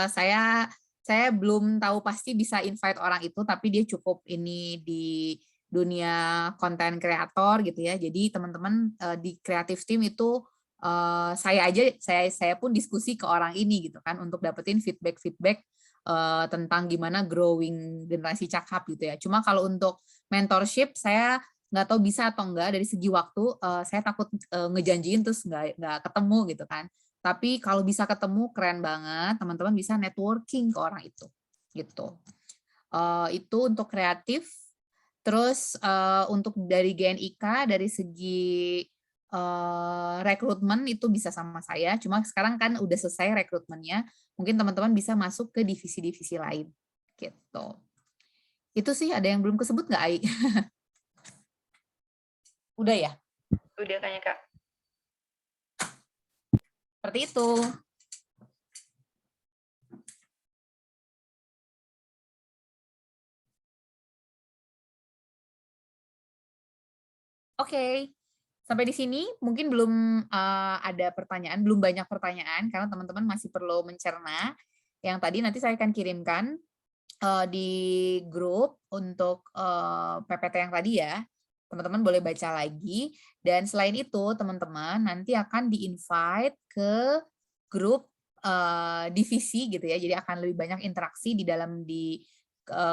Saya belum tahu pasti bisa invite orang itu, tapi dia cukup ini di dunia konten kreator gitu ya. Jadi teman-teman di kreatif team itu saya pun diskusi ke orang ini gitu kan, untuk dapetin feedback tentang gimana growing generasi cakap gitu ya. Cuma kalau untuk mentorship saya nggak tahu bisa atau enggak, dari segi waktu saya takut ngejanjiin terus nggak ketemu gitu kan. Tapi kalau bisa ketemu keren banget, teman-teman bisa networking ke orang itu gitu. Itu untuk kreatif. Terus untuk dari GNIK dari segi rekrutmen itu bisa sama saya, cuma sekarang kan udah selesai rekrutmennya, mungkin teman-teman bisa masuk ke divisi-divisi lain gitu. Itu sih. Ada yang belum kesebut nggak, Ai? Udah ya? Udah kayaknya, Kak. Seperti itu. Oke. Sampai di sini mungkin belum ada pertanyaan, belum banyak pertanyaan karena teman-teman masih perlu mencerna. Yang tadi nanti saya akan kirimkan di grup untuk PPT yang tadi ya. Teman-teman boleh baca lagi. Dan selain itu, teman-teman nanti akan di-invite ke grup divisi gitu ya. Jadi akan lebih banyak interaksi di dalam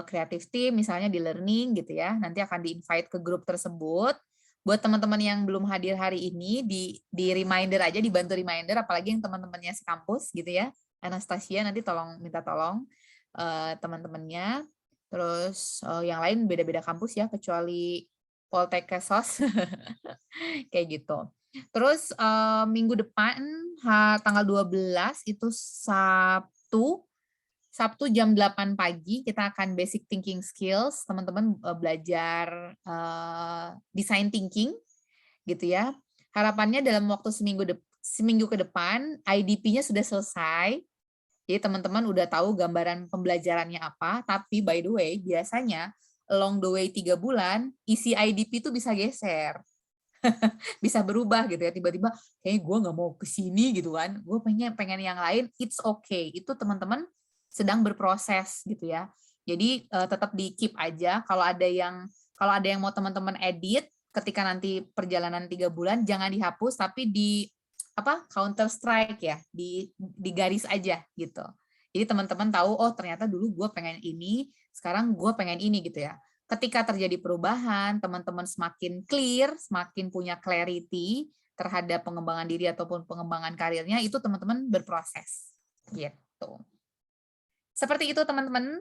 creative team, misalnya di learning gitu ya. Nanti akan di-invite ke grup tersebut. Buat teman-teman yang belum hadir hari ini, di reminder aja, dibantu reminder, apalagi yang teman-temannya sekampus gitu ya. Anastasia nanti minta tolong teman-temannya. Terus yang lain beda-beda kampus ya, kecuali Poltek Kesos. Kayak gitu. Terus minggu depan tanggal 12 itu Sabtu jam 8 pagi kita akan basic thinking skills. Teman-teman belajar design thinking gitu ya. Harapannya dalam waktu seminggu ke depan IDP-nya sudah selesai. Jadi teman-teman udah tahu gambaran pembelajarannya apa, tapi by the way, biasanya along the way 3 bulan, isi IDP itu bisa geser. Bisa berubah gitu ya, tiba-tiba kayaknya gue nggak mau ke sini gitu kan, gue pengen yang lain, it's okay. Itu teman-teman sedang berproses gitu ya. Jadi tetap di keep aja. Kalau ada yang mau teman-teman edit ketika nanti perjalanan 3 bulan, jangan dihapus, tapi counter strike ya, di garis aja gitu. Jadi teman-teman tahu, oh ternyata dulu gue pengen ini, sekarang gue pengen ini gitu ya. Ketika terjadi perubahan, teman-teman semakin clear, semakin punya clarity terhadap pengembangan diri ataupun pengembangan karirnya, itu teman-teman berproses gitu. Seperti itu teman-teman.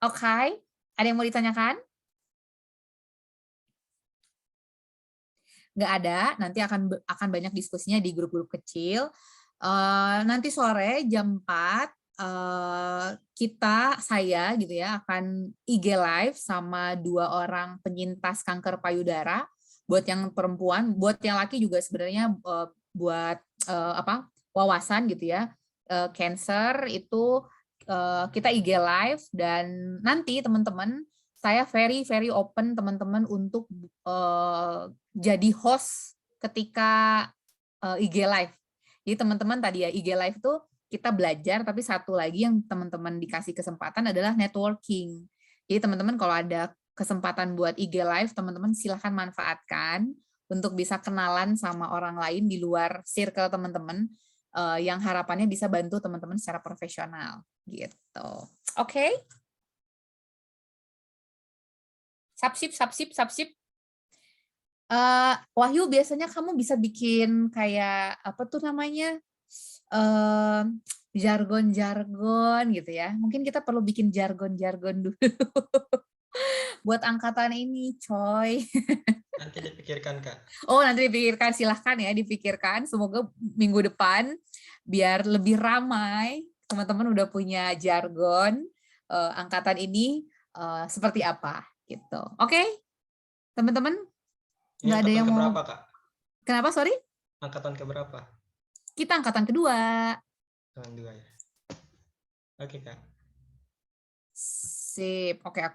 Oke, ada yang mau ditanyakan? Nggak ada, nanti akan banyak diskusinya di grup-grup kecil. Nanti sore jam 4 saya gitu ya akan IG live sama 2 orang penyintas kanker payudara. Buat yang perempuan, buat yang laki juga sebenarnya buat wawasan gitu ya. Cancer itu kita IG live, dan nanti teman-teman saya very open teman-teman untuk jadi host ketika IG Live. Jadi teman-teman tadi ya IG Live tuh kita belajar, tapi satu lagi yang teman-teman dikasih kesempatan adalah networking. Jadi teman-teman kalau ada kesempatan buat IG Live, teman-teman silahkan manfaatkan untuk bisa kenalan sama orang lain di luar circle teman-teman yang harapannya bisa bantu teman-teman secara profesional gitu. Oke? Sapsip. Wahyu, biasanya kamu bisa bikin kayak apa tuh namanya? Jargon-jargon gitu ya. Mungkin kita perlu bikin jargon-jargon dulu buat angkatan ini, coy. Nanti dipikirkan, Kak. Oh, nanti dipikirkan, silahkan ya dipikirkan. Semoga minggu depan biar lebih ramai, teman-teman udah punya jargon angkatan ini seperti apa gitu. Oke? Teman-teman? Nggak ada yang mau. Keberapa, Kak? Kenapa, sorry? Angkatan keberapa? Kita angkatan kedua. Angkatan 2 ya. Oke, Kak. Sip. Oke, aku